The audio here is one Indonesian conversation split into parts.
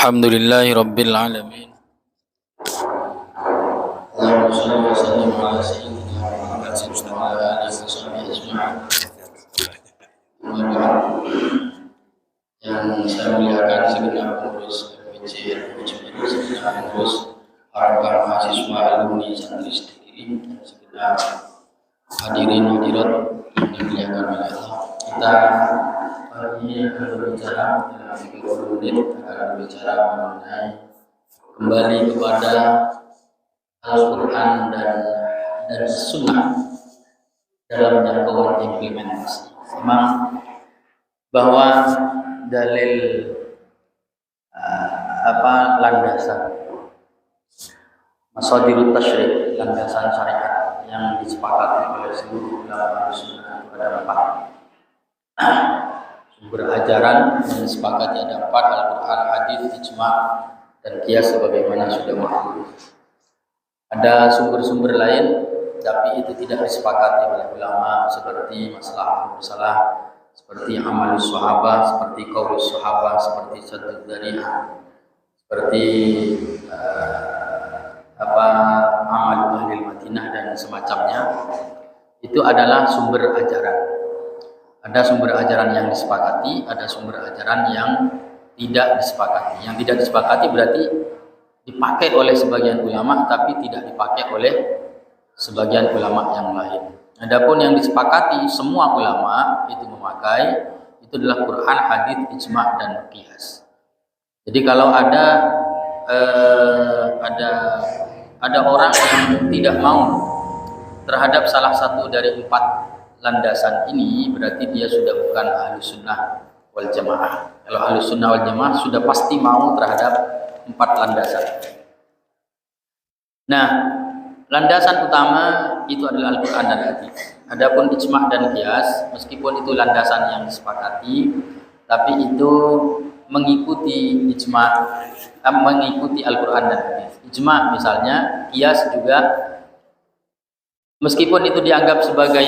Alhamdulillahi Rabbil Alamin. Allahumma shalli wa sallim ala sayyidina Muhammad wa ala alihi wa sahbihi ajma'in. Yang saya muliakan segenap pengurus FPC, segenap pengurus para mahasiswa alumni santri sendiri dan segenap hadirin hadirat yang dimuliakan oleh Allah. Kita hari ini akan berbicara dalam 30 menit akan berbicara mengenai kembali kepada Al-Quran dan Sunnah dalam jangkauan implementasi. Memang bahwa dalil landasan masadirut tasyri', landasan syariat yang disepakati oleh seluruh ulama Sunnah pada 4 sumber ajaran yang disepakati ada 4: Al-Quran, hadis, ijma, dan qiyas sebagaimana sudah maklum. Ada sumber-sumber lain tapi itu tidak disepakati oleh ulama seperti masalah mursalah, seperti amalus sahabah, seperti qaulus sahabah, seperti saddud dzari'ah, seperti amal ahli Madinah dan semacamnya. Itu adalah sumber ajaran. Ada sumber ajaran yang disepakati, ada sumber ajaran yang tidak disepakati. Yang tidak disepakati berarti dipakai oleh sebagian ulama tapi tidak dipakai oleh sebagian ulama yang lain. Adapun yang disepakati semua ulama itu memakai, itu adalah Quran, hadis, ijma, dan qiyas. Jadi kalau ada orang yang tidak mau terhadap salah satu dari 4 landasan ini, berarti dia sudah bukan Ahlus Sunnah wal Jamaah. Kalau Ahlus Sunnah wal Jamaah sudah pasti mau terhadap 4 landasan. Nah, landasan utama itu adalah Al-Quran dan hadis. Adapun ijma' dan qiyas, meskipun itu landasan yang disepakati, tapi itu mengikuti ijma', mengikuti Al-Quran dan hadis. Ijma' misalnya, qiyas juga, meskipun itu dianggap sebagai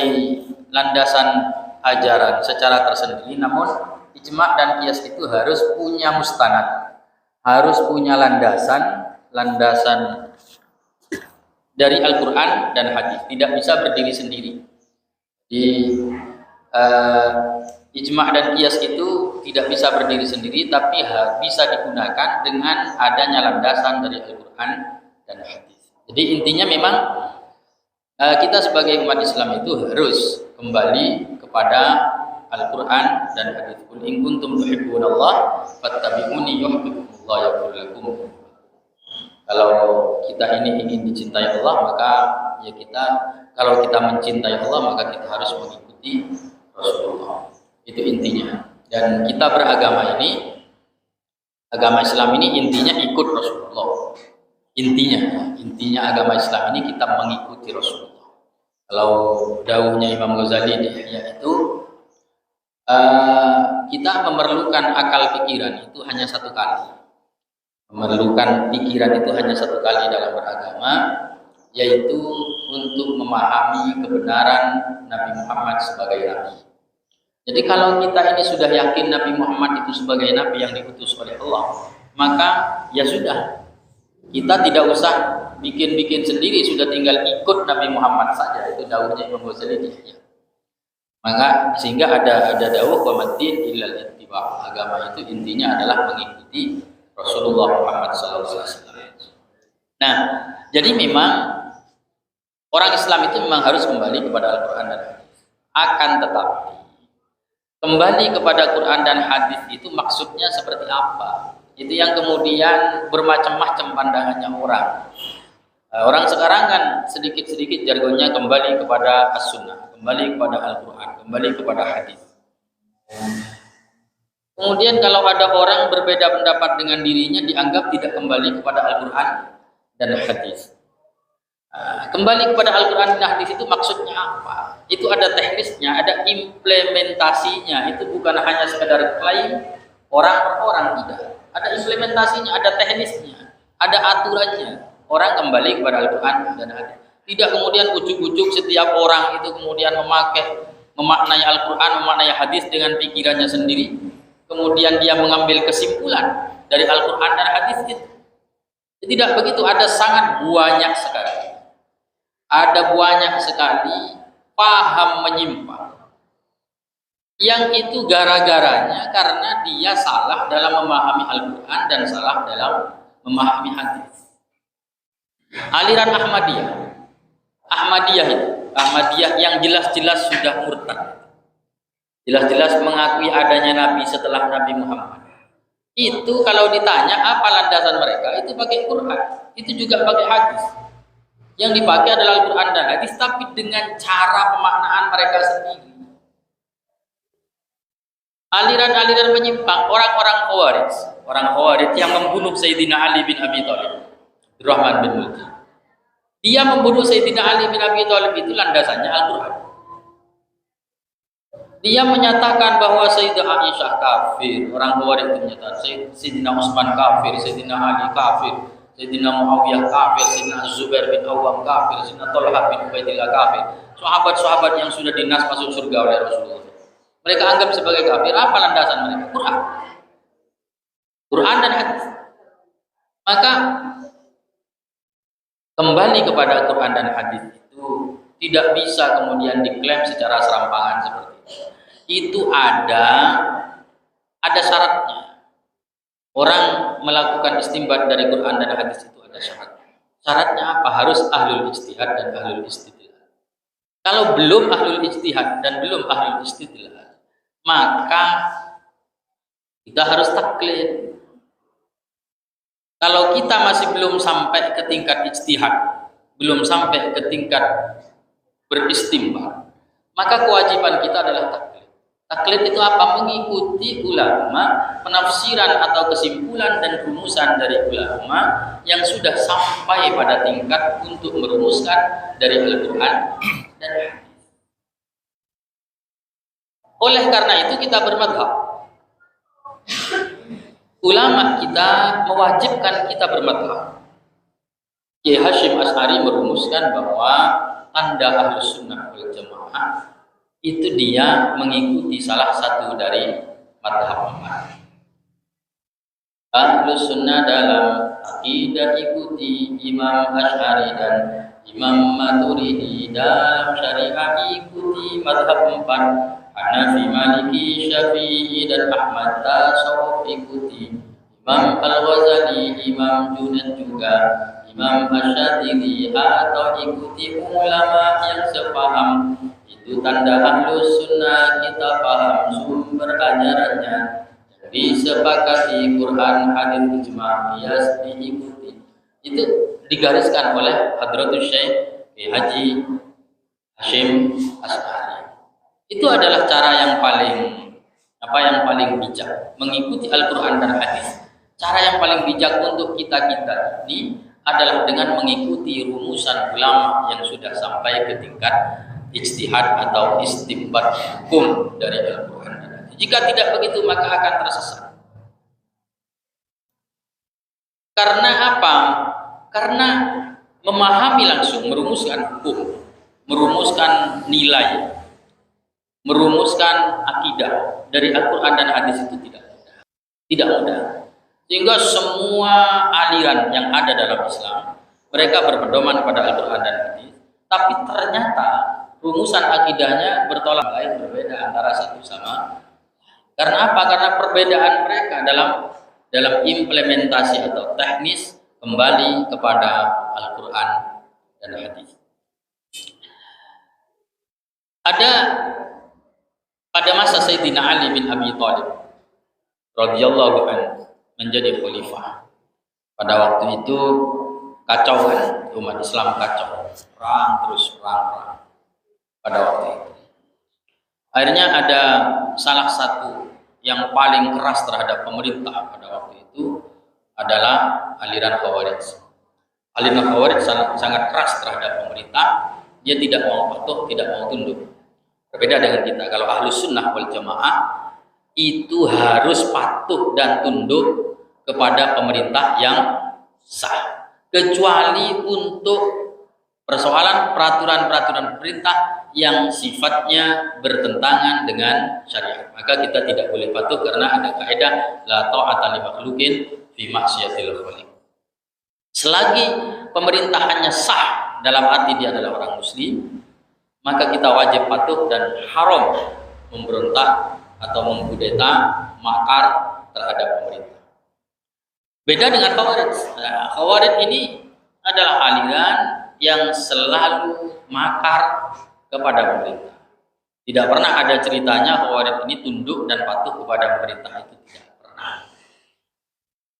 landasan ajaran secara tersendiri, namun ijma' dan qiyas itu harus punya mustanad, harus punya landasan dari Al-Quran dan hadis, tidak bisa berdiri sendiri. Di ijma' dan qiyas itu tidak bisa berdiri sendiri, tapi bisa digunakan dengan adanya landasan dari Al-Quran dan hadis. Jadi intinya memang kita sebagai umat Islam itu harus kembali kepada Al-Quran dan hadis. Qul in kuntum tuhibbunallah fattabi'uni yuhibbukumullah yaghfir lakum. Kalau kita ini ingin dicintai Allah, maka ya kalau kita mencintai Allah, maka kita harus mengikuti Rasulullah. Itu intinya. Dan kita beragama ini, agama Islam ini intinya ikut Rasulullah. Intinya agama Islam ini kita mengikuti Rasulullah. Kalau dawuhnya Imam Ghazali di Ihya itu, kita memerlukan akal pikiran itu hanya 1 kali. Memerlukan pikiran itu hanya 1 kali dalam beragama, yaitu untuk memahami kebenaran Nabi Muhammad sebagai Nabi. Jadi kalau kita ini sudah yakin Nabi Muhammad itu sebagai Nabi yang diutus oleh Allah, maka ya sudah, kita tidak usah bikin-bikin sendiri, sudah tinggal ikut Nabi Muhammad saja. Itu dawuhnya Imam Ghazali di Ihya. Maka sehingga ada dawuh wa maddin illal ittiba'. Agama itu intinya adalah mengikuti Rasulullah Muhammad SAW. Nah, jadi memang orang Islam itu memang harus kembali kepada Al-Quran dan hadis. Akan tetapi kembali kepada Quran dan hadis itu maksudnya seperti apa? Itu yang kemudian bermacam-macam pandangannya orang. Orang sekarang kan sedikit-sedikit jargonnya kembali kepada As-Sunnah, kembali kepada Al-Quran, kembali kepada hadis. Kemudian kalau ada orang berbeda pendapat dengan dirinya, dianggap tidak kembali kepada Al-Quran dan hadis. Kembali kepada Al-Quran dan hadis itu maksudnya apa? Itu ada teknisnya, ada implementasinya. Itu bukan hanya sekedar klaim orang per orang, tidak. Ada implementasinya, ada teknisnya, ada aturannya. Orang kembali kepada Al-Quran dan hadis. Tidak kemudian ujuk-ujuk setiap orang itu kemudian memaknai Al-Quran, memaknai hadis dengan pikirannya sendiri. kemudian dia mengambil kesimpulan dari Al-Quran dan hadis itu. Tidak begitu, ada sangat banyak sekali. Ada banyak sekali paham menyimpang. Yang itu gara-garanya karena dia salah dalam memahami Al-Quran dan salah dalam memahami hadis. Aliran Ahmadiyah yang jelas-jelas sudah murtad, jelas-jelas mengakui adanya Nabi setelah Nabi Muhammad. Itu kalau ditanya apa landasan mereka, itu pakai Quran, itu juga pakai hadis. Yang dipakai adalah Al-Quran dan hadis, tapi dengan cara pemaknaan mereka sendiri. Aliran-aliran menyimpang, orang-orang Khawarij yang membunuh Sayyidina Ali bin Abi Thalib, Abdurrahman bin Muljam. Dia membunuh Sayyidina Ali bin Abi Thalib itu landasannya Al-Quran. Dia menyatakan bahwa Sayyidah Aisyah kafir, orang Khawarij itu menyatakan Sayyidina Utsman kafir, Sayyidina Ali kafir, Sayyidina Muawiyah kafir, Sayyidina Zubair bin Awwam kafir, Sayyidina Thalhah bin Ubaidillah kafir. Sahabat-sahabat yang sudah dinas masuk surga oleh Rasulullah, mereka anggap sebagai kafir. Apa landasan mereka? Quran dan hadis. Maka kembali kepada Quran dan hadis itu tidak bisa kemudian diklaim secara serampangan seperti itu. Itu ada syaratnya. Orang melakukan istinbat dari Quran dan hadis itu ada syaratnya. Syaratnya apa? Harus ahlul ijtihad dan ahlul istidlal. Kalau belum ahlul ijtihad dan belum ahlul istidlal, maka kita harus taklid. Kalau kita masih belum sampai ke tingkat ijtihad, belum sampai ke tingkat beristimbat, maka kewajiban kita adalah taklid. Taklid itu apa? Mengikuti ulama, penafsiran atau kesimpulan dan rumusan dari ulama yang sudah sampai pada tingkat untuk merumuskan dari Al-Quran dan hadis. Oleh karena itu kita bermadhab. Ulama kita mewajibkan kita bermadhab. Kiai Hasyim Asy'ari merumuskan bahwa tanda Ahlus Sunnah wal Jamaah itu dia mengikuti salah satu dari madhab empat. Ahlus Sunnah dalam akidah ikuti Imam Asy'ari dan Imam Maturidi, dalam syariah ikuti madhab empat. Hanafi, Maliki, Syafi'i dan Ahmad, tasawuf ikuti Imam Al-Ghazali, Imam Junaid juga, Imam Asy-Syadzili, atau ikuti ulama yang sepaham. Itu tanda Ahlus Sunnah, kita paham sumber ajarannya, disepakati Quran, hadis, ijma', qiyas diikuti. Itu digariskan oleh Hadratus Syekh Haji Hasyim Asy'ari. Itu adalah cara yang paling bijak, mengikuti Al-Quran dan hadis. Cara yang paling bijak untuk kita ini adalah dengan mengikuti rumusan ulama yang sudah sampai ke tingkat ijtihad atau istinbat hukum dari Al-Quran dan hadis. Jika tidak begitu, maka akan tersesat. Karena apa? Karena memahami langsung, merumuskan hukum, merumuskan nilai, merumuskan akidah dari Al-Quran dan hadis itu tidak mudah. Sehingga semua aliran yang ada dalam Islam, mereka berpedoman pada Al-Quran dan hadis, tapi ternyata rumusan akidahnya bertolak lain, berbeda antara satu sama. Karena apa? Karena perbedaan mereka dalam implementasi atau teknis kembali kepada Al-Quran dan hadis. Ada pada masa Sayyidina Ali bin Abi Thalib radhiyallahu anhu menjadi khalifah. Pada waktu itu kacau kan, umat Islam kacau, perang. Pada waktu itu akhirnya ada salah satu yang paling keras terhadap pemerintah pada waktu itu adalah aliran Khawarij. Aliran Khawarij sangat keras terhadap pemerintah. Dia tidak mau patuh, tidak mau tunduk. Berbeda dengan kita. Kalau Ahlus Sunnah wal Jamaah itu harus patuh dan tunduk kepada pemerintah yang sah. Kecuali untuk persoalan peraturan-peraturan pemerintah yang sifatnya bertentangan dengan syariat. Maka kita tidak boleh patuh karena ada kaidah la ta'ata li makhluqin fi maksiatil khaliq. Selagi pemerintahannya sah dalam arti dia adalah orang muslim, maka kita wajib patuh dan haram memberontak atau mengkudeta, makar terhadap pemerintah. Beda dengan Khawarij. Nah, Khawarij ini adalah aliran yang selalu makar kepada pemerintah. Tidak pernah ada ceritanya Khawarij ini tunduk dan patuh kepada pemerintah, itu tidak pernah.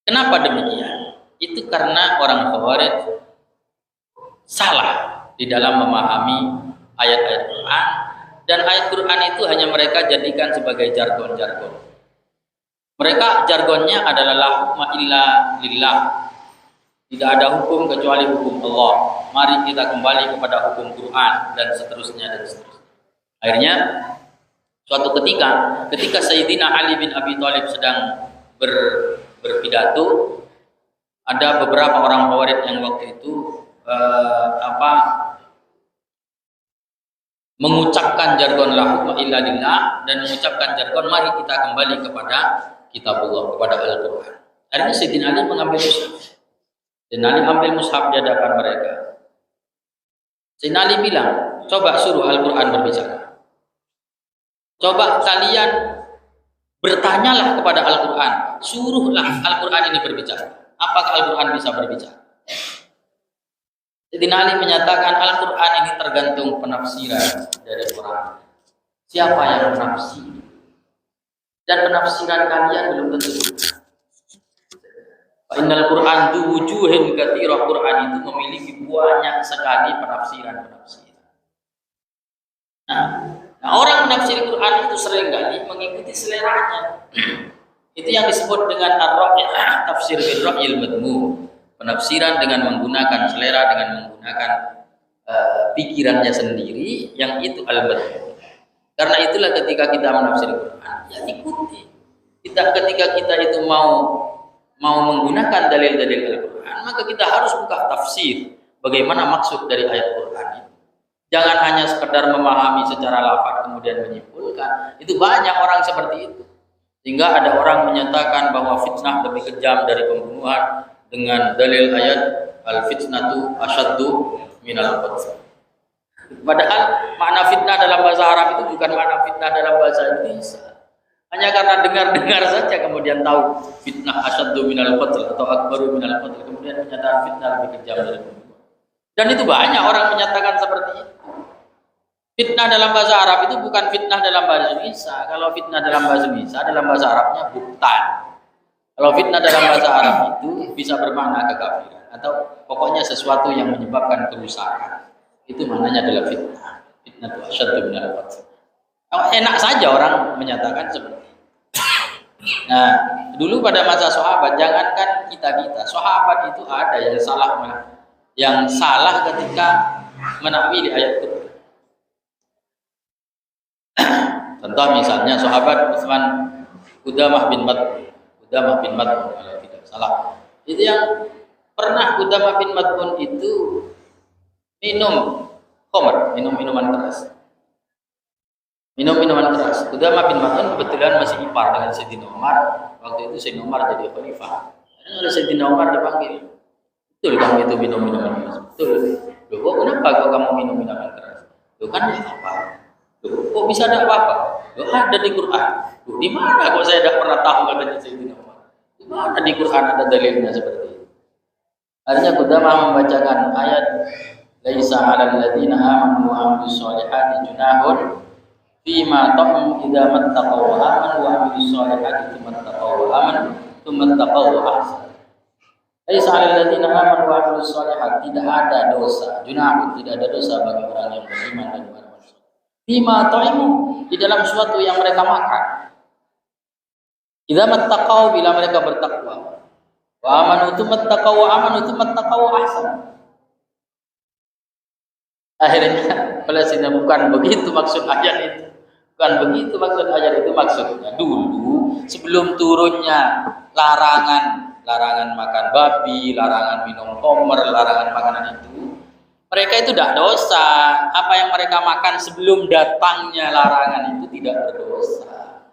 Kenapa demikian? Itu karena orang Khawarij salah di dalam memahami ayat-ayat Quran, dan ayat Quran itu hanya mereka jadikan sebagai jargon-jargon. Mereka jargonnya adalah la hukma illa lillah. Tidak ada hukum kecuali hukum Allah. Mari kita kembali kepada hukum Quran dan seterusnya dan seterusnya. Akhirnya suatu ketika Sayyidina Ali bin Abi Thalib sedang berpidato, ada beberapa orang Khawarij yang waktu itu mengucapkan jargon la hukma illa lillah dan mengucapkan jargon mari kita kembali kepada kitabullah, kepada Al-Quran. Akhirnya Sayyidina Ali mengambil mushaf. Sayyidina Ali ambil mushaf di hadapan mereka. Sayyidina Ali bilang, coba suruh Al-Quran berbicara. Coba kalian bertanyalah kepada Al-Quran. Suruhlah Al-Quran ini berbicara. Apakah Al-Quran bisa berbicara? Sayyidina Ali menyatakan Al-Quran ini tergantung penafsiran dari orang. Siapa yang menafsir? Dan penafsiran kalian belum tentu. Innal Quran du wujuhin katsirah. Quran itu memiliki banyak sekali penafsiran-penafsiran. Nah, orang menafsir Quran itu seringkali mengikuti seleranya. Itu yang disebut dengan ar-ra'y, tafsir bil ra'yil madmum. Penafsiran dengan menggunakan selera, dengan menggunakan pikirannya sendiri, yang itu al-madmum. Karena itulah ketika kita menafsir Quran, ya ikuti. Ketika kita itu mau menggunakan dalil-dalil Al-Quran, maka kita harus buka tafsir bagaimana maksud dari ayat Quran itu. Jangan hanya sekedar memahami secara lafaz kemudian menyimpulkan. Itu banyak orang seperti itu. Sehingga ada orang menyatakan bahwa fitnah lebih kejam dari pembunuhan dengan dalil ayat al-fitnatu asyaddu minal qatl. Padahal makna fitnah dalam bahasa Arab itu bukan makna fitnah dalam bahasa Indonesia. Hanya karena dengar-dengar saja kemudian tahu fitnah asyaddu minal qatl atau akbaru minal qatl, kemudian menyatakan fitnah lebih kejam dari pembunuhan. Dan itu banyak orang menyatakan seperti itu. Fitnah dalam bahasa Arab itu bukan fitnah dalam bahasa Indonesia. Kalau fitnah dalam bahasa Indonesia, dalam bahasa Arabnya buhtan. Kalau fitnah dalam bahasa Arab itu bisa bermakna kekafiran atau pokoknya sesuatu yang menyebabkan kerusakan. Itu maknanya adalah fitnah. Fitnah itu asyaddu minal qatl. Enak saja orang menyatakan seperti itu. Nah, dulu pada masa sahabat, jangankan kita, sahabat itu ada yang salah ketika menakwili ayat itu. Contoh misalnya sahabat Utsman Qudamah bin Mad'un kalau tidak salah. Itu yang pernah Qudamah bin Mad'un itu minum khamr, minuman keras. Minuman keras. Qudamah bin Mad'un kebetulan masih ipar dengan Sayyidina Umar. Waktu itu Sayyidina Umar jadi khalifah. Dan oleh Sayyidina Umar dipanggil. Betul kamu itu minum minuman keras? Betul. Loh, kenapa kok kamu minum minuman keras? Loh, kan tidak apa. Loh, kok bisa ada apa-apa? Loh, ada di Quran. Loh, di mana kok saya tidak pernah tahu katanya Sayyidina Umar? Di mana di Quran ada dalilnya seperti itu? Akhirnya Qudamah membacakan ayat laisa 'alal ladzina amanu wa 'amilus shalihati junahun fima ta'um idza mattaqaw wa amanu wa 'amilus shalihati tsumma taqaw wa amanu tsumma taqaw wa ahsanu. Laisa 'alal ladzina amanu wa 'amilus shalihati, tidak ada dosa, junahun, tidak ada dosa bagi orang yang beriman dan beramal saleh. Fima ta'imu, di dalam suatu yang mereka makan. Idza mattaqaw, bila mereka bertakwa. Wa amanu tsumma taqaw wa amanu tsumma taqaw wa ahsanu. Akhirnya Palestina bukan begitu maksud ayat itu. Bukan begitu maksud ayat itu. Maksudnya dulu sebelum turunnya larangan makan babi, larangan minum khamr, larangan makanan Mereka itu tidak dosa. Apa yang mereka makan sebelum datangnya larangan itu tidak berdosa.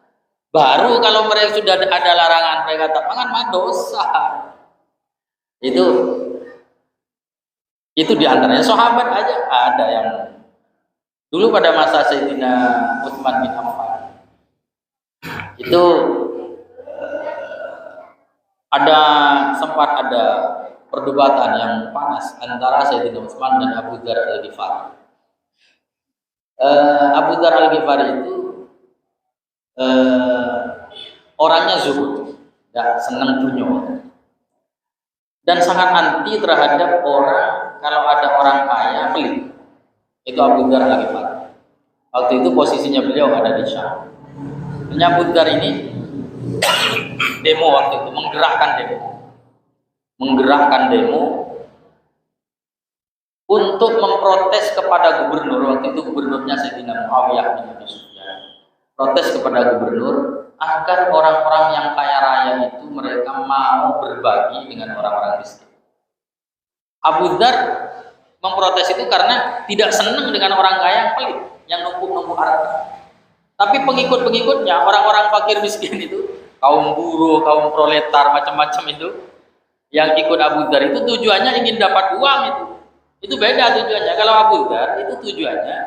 Baru kalau mereka sudah ada larangan mereka tak makan, mah dosa. Itu diantaranya sahabat aja ada yang dulu pada masa Sayyidina Utsman bin Affan itu sempat ada perdebatan yang panas antara Sayyidina Utsman dan Abu Dzar Al-Ghifari. Abu Dzar Al-Ghifari itu orangnya zuhud, ya, senang dunia, dan sangat anti terhadap orang kalau ada orang kaya pelit. Itu Abu Dzar Al-Ghifari. Waktu itu posisinya beliau ada di Syam. Abu Dzar ini demo waktu itu, menggerakkan demo untuk memprotes kepada gubernur. Waktu itu gubernurnya Sayyidina Muawiyah bin Abi Sufyan. Protes kepada gubernur agar orang-orang yang kaya raya itu mereka mau berbagi dengan orang-orang miskin. Abu Dzar memprotes itu karena tidak senang dengan orang kaya yang pelit, yang numpuk-numpuk harta. Tapi pengikut-pengikutnya, orang-orang fakir miskin itu, kaum buruh, kaum proletar, macam-macam itu, yang ikut Abu Dzar itu tujuannya ingin dapat uang itu. Itu beda tujuannya. Kalau Abu Dzar itu tujuannya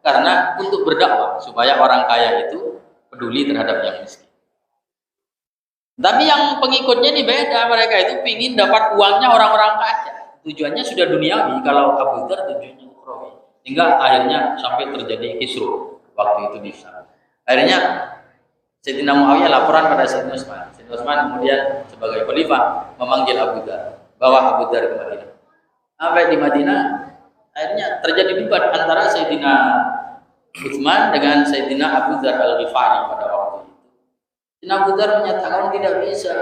karena untuk berdakwah supaya orang kaya itu peduli terhadap yang miskin. Tapi yang pengikutnya ini beda, mereka itu ingin dapat uangnya orang-orang kaya. Tujuannya sudah duniawi. Kalau Abu Dzar tujuannya ukhrawi. Hingga akhirnya sampai terjadi kisruh waktu itu di Syam. Akhirnya Sayyidina Muawiyah laporan pada Sayyidina Utsman. Sayyidina Utsman kemudian sebagai khalifah memanggil Abu Dzar, bawa Abu Dzar ke Madinah. Sampai di Madinah akhirnya terjadi debat antara Sayyidina Utsman dengan Sayyidina Abu Dzar Al-Ghifari pada waktu itu. Sayyidina Abu Dzar menyatakan tidak bisa.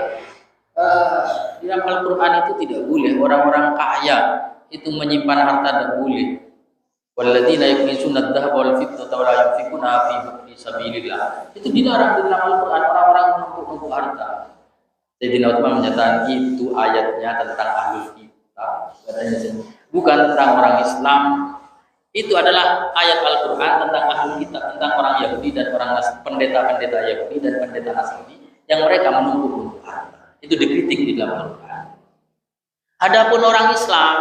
Di dalam Al-Quran itu tidak boleh orang-orang kaya itu menyimpan harta, tidak boleh. Walladzina yaknizuna adh-dhahaba wal fiddata wa la yunfiquna fi sabilillah. Itu dilarang di dalam Al-Quran, orang-orang menumpuk-numpuk harta. Sayyidina Utsman menyatakan itu ayatnya tentang ahlul kitab, katanya, bukan tentang orang Islam. Itu adalah ayat Al-Quran tentang ahlul kitab, tentang orang Yahudi dan orang pendeta-pendeta Yahudi dan pendeta Nasrani yang mereka menumpuk-numpuk harta. Itu dikritik di dalam Al-Quran. Adapun orang Islam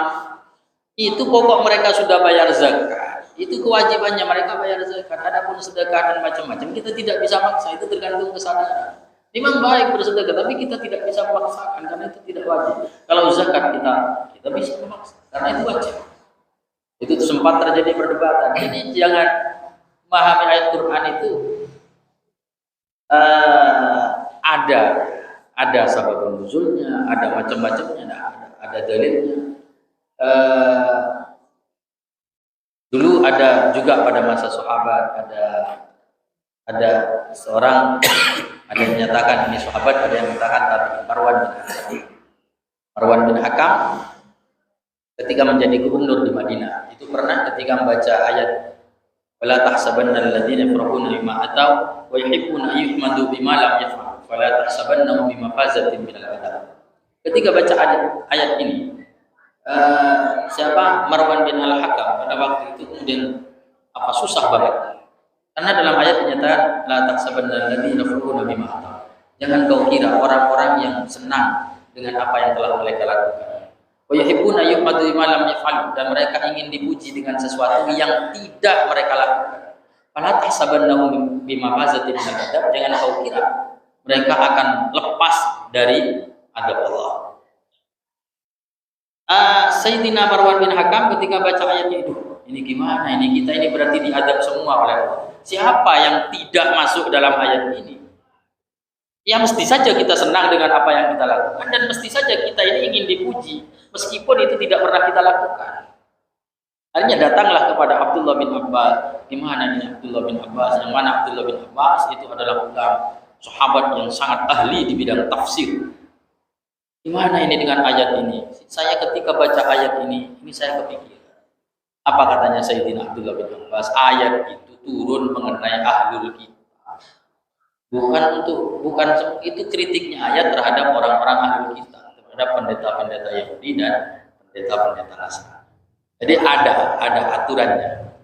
itu pokok mereka sudah bayar zakat, itu kewajibannya mereka bayar zakat. Adapun sedekah dan macam-macam kita tidak bisa maksa, itu tergantung kesadaran. Memang baik bersedekah, tapi kita tidak bisa memaksakan karena itu tidak wajib. Kalau zakat kita bisa memaksa karena itu wajib. Itu sempat terjadi perdebatan. Jadi jangan memahami ayat Quran itu ada sabab nuzulnya, ada macam-macamnya, ada dalilnya. Dulu ada juga pada masa sahabat ada seorang ada yang menyatakan ini sahabat, ada yang menyatakan tapi Marwan bin Hakam ketika menjadi gubernur di Madinah itu pernah ketika membaca ayat wala tahsabanna alladziina yafrahuna bima ataw wa yuhibbuna ayyuhmadu bima lam yaf'al fala tahsabannahu bimafazatin minal adab. Ketika baca ayat ini siapa Marwan bin Al-Hakam pada waktu itu kemudian susah banget karena dalam ayat dinyatakan la tahsabanna alladziina yafrahuna bima ataw. Jangan kau kira orang-orang yang senang dengan apa yang telah mereka lakukan. Wa yuhibbuna yuhmadu bima lam yaf'al, dan mereka ingin dipuji dengan sesuatu yang tidak mereka lakukan. Fala tahsabannahu bimafazatin minal adab. Jangan kau kira mereka akan lepas dari adab Allah. Sayyidina Marwan bin Hakam ketika baca ayatnya itu, ini gimana ini, kita ini berarti diadab semua oleh Allah. Siapa yang tidak masuk dalam ayat ini? Ya mesti saja kita senang dengan apa yang kita lakukan, dan mesti saja kita ini ingin dipuji meskipun itu tidak pernah kita lakukan. Akhirnya datanglah kepada Abdullah bin Abbas. Di mana ini Abdullah bin Abbas? Yang mana Abdullah bin Abbas itu adalah sahabat yang sangat ahli di bidang tafsir. Gimana ini dengan ayat ini? Saya ketika baca ayat ini saya kepikir. Apa katanya Sayyidina Abdullah bin Abbas? Ayat itu turun mengenai ahlul kitab. Bukan itu kritiknya ayat terhadap orang-orang ahlul kitab, terhadap pendeta-pendeta Yahudi dan pendeta-pendeta Nasrani. Jadi ada aturannya.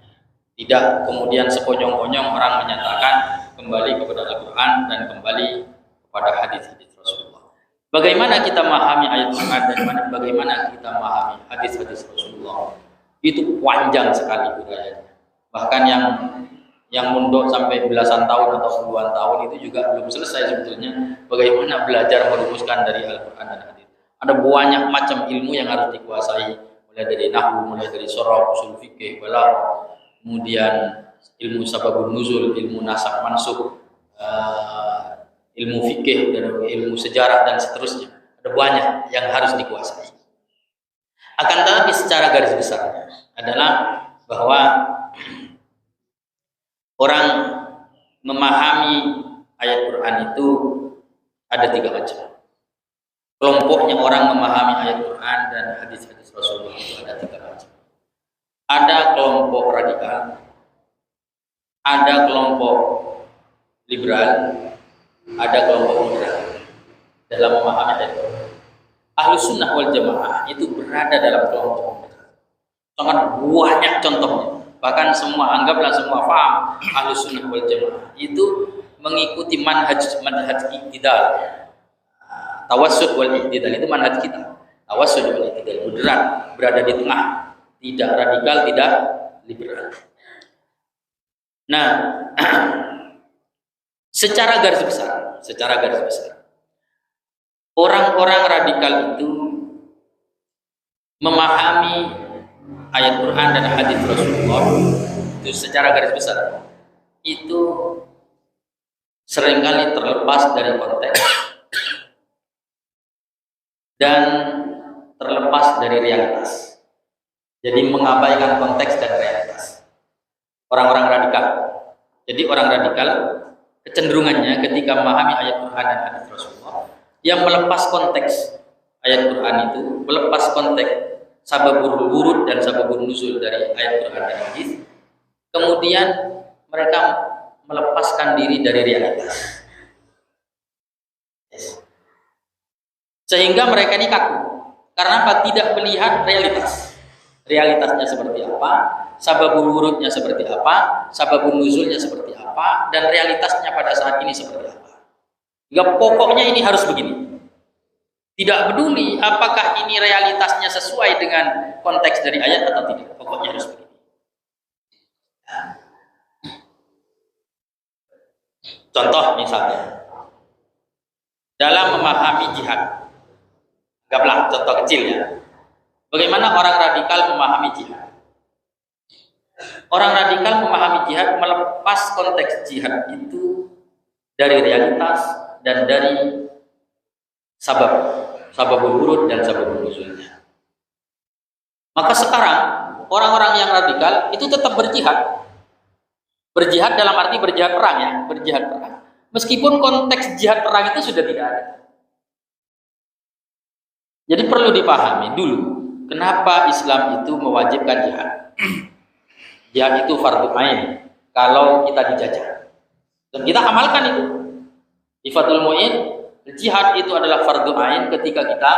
Tidak kemudian sekonyong-konyong orang menyatakan kembali kepada Al-Quran dan kembali kepada hadis-hadis Rasulullah. Bagaimana kita memahami ayat Quran dan bagaimana kita memahami hadis-hadis Rasulullah? Itu panjang sekali uraiannya. Bahkan yang mondok sampai belasan tahun atau puluhan tahun itu juga belum selesai sebetulnya bagaimana belajar merumuskan dari Al-Quran dan hadis. Ada banyak macam ilmu yang harus dikuasai, mulai dari nahwu, mulai dari sharh, usul fikih, balaghah, kemudian ilmu sababun nuzul, ilmu nasakh mansukh, ilmu fikih dan ilmu sejarah dan seterusnya. Ada banyak yang harus dikuasai. Akan tetapi secara garis besarnya adalah bahwa orang memahami ayat Quran itu ada 3 macam. Kelompoknya orang memahami ayat Quran dan hadis-hadis Rasulullah itu ada 3 macam. Ada kelompok radikal, ada kelompok liberal, ada kelompok moderat dalam memahami ayat Quran. Ahlus sunnah wal jamaah itu berada dalam kelompok moderat. Sangat banyak contohnya. Bahkan semua, anggaplah semua paham Ahlus sunnah wal jamaah itu mengikuti manhaj i'tidal. Tawassut wal i'tidal itu manhaj kita. Tawassut wal i'tidal, moderat, berada di tengah, tidak radikal, tidak liberal. Nah, secara garis besar, orang-orang radikal itu memahami ayat Quran dan hadis Rasulullah itu secara garis besar itu seringkali terlepas dari konteks dan terlepas dari realitas. Jadi mengabaikan konteks dan realitas. Orang-orang radikal. Jadi orang radikal kecenderungannya ketika memahami ayat Quran dan hadis Rasulullah, yang melepas konteks ayat Quran itu, melepas konteks sababul wurud dan sababul nuzul dari ayat Quran dan hadis, kemudian mereka melepaskan diri dari realitas. Sehingga mereka ini kaku. Karena apa? Tidak melihat realitasnya seperti apa, sababul wurudnya seperti apa, sababul nuzulnya seperti apa, dan realitasnya pada saat ini seperti apa. Jika pokoknya ini harus begini. Tidak peduli apakah ini realitasnya sesuai dengan konteks dari ayat atau tidak. Pokoknya harus begini. Contoh misalnya, dalam memahami jihad. Anggaplah contoh kecil ya. Bagaimana orang radikal memahami jihad? Orang radikal memahami jihad melepas konteks jihad itu dari realitas dan dari sababul wurud dan sababul nuzulnya. Maka sekarang orang-orang yang radikal itu tetap berjihad. Berjihad dalam arti berjihad perang ya, berjihad perang. Meskipun konteks jihad perang itu sudah tidak ada. Jadi perlu dipahami dulu kenapa Islam itu mewajibkan jihad. Jihad itu fardhu ain kalau kita dijajah. Dan kita amalkan itu. Di Fathul Mu'in, jihad itu adalah fardhu ain ketika kita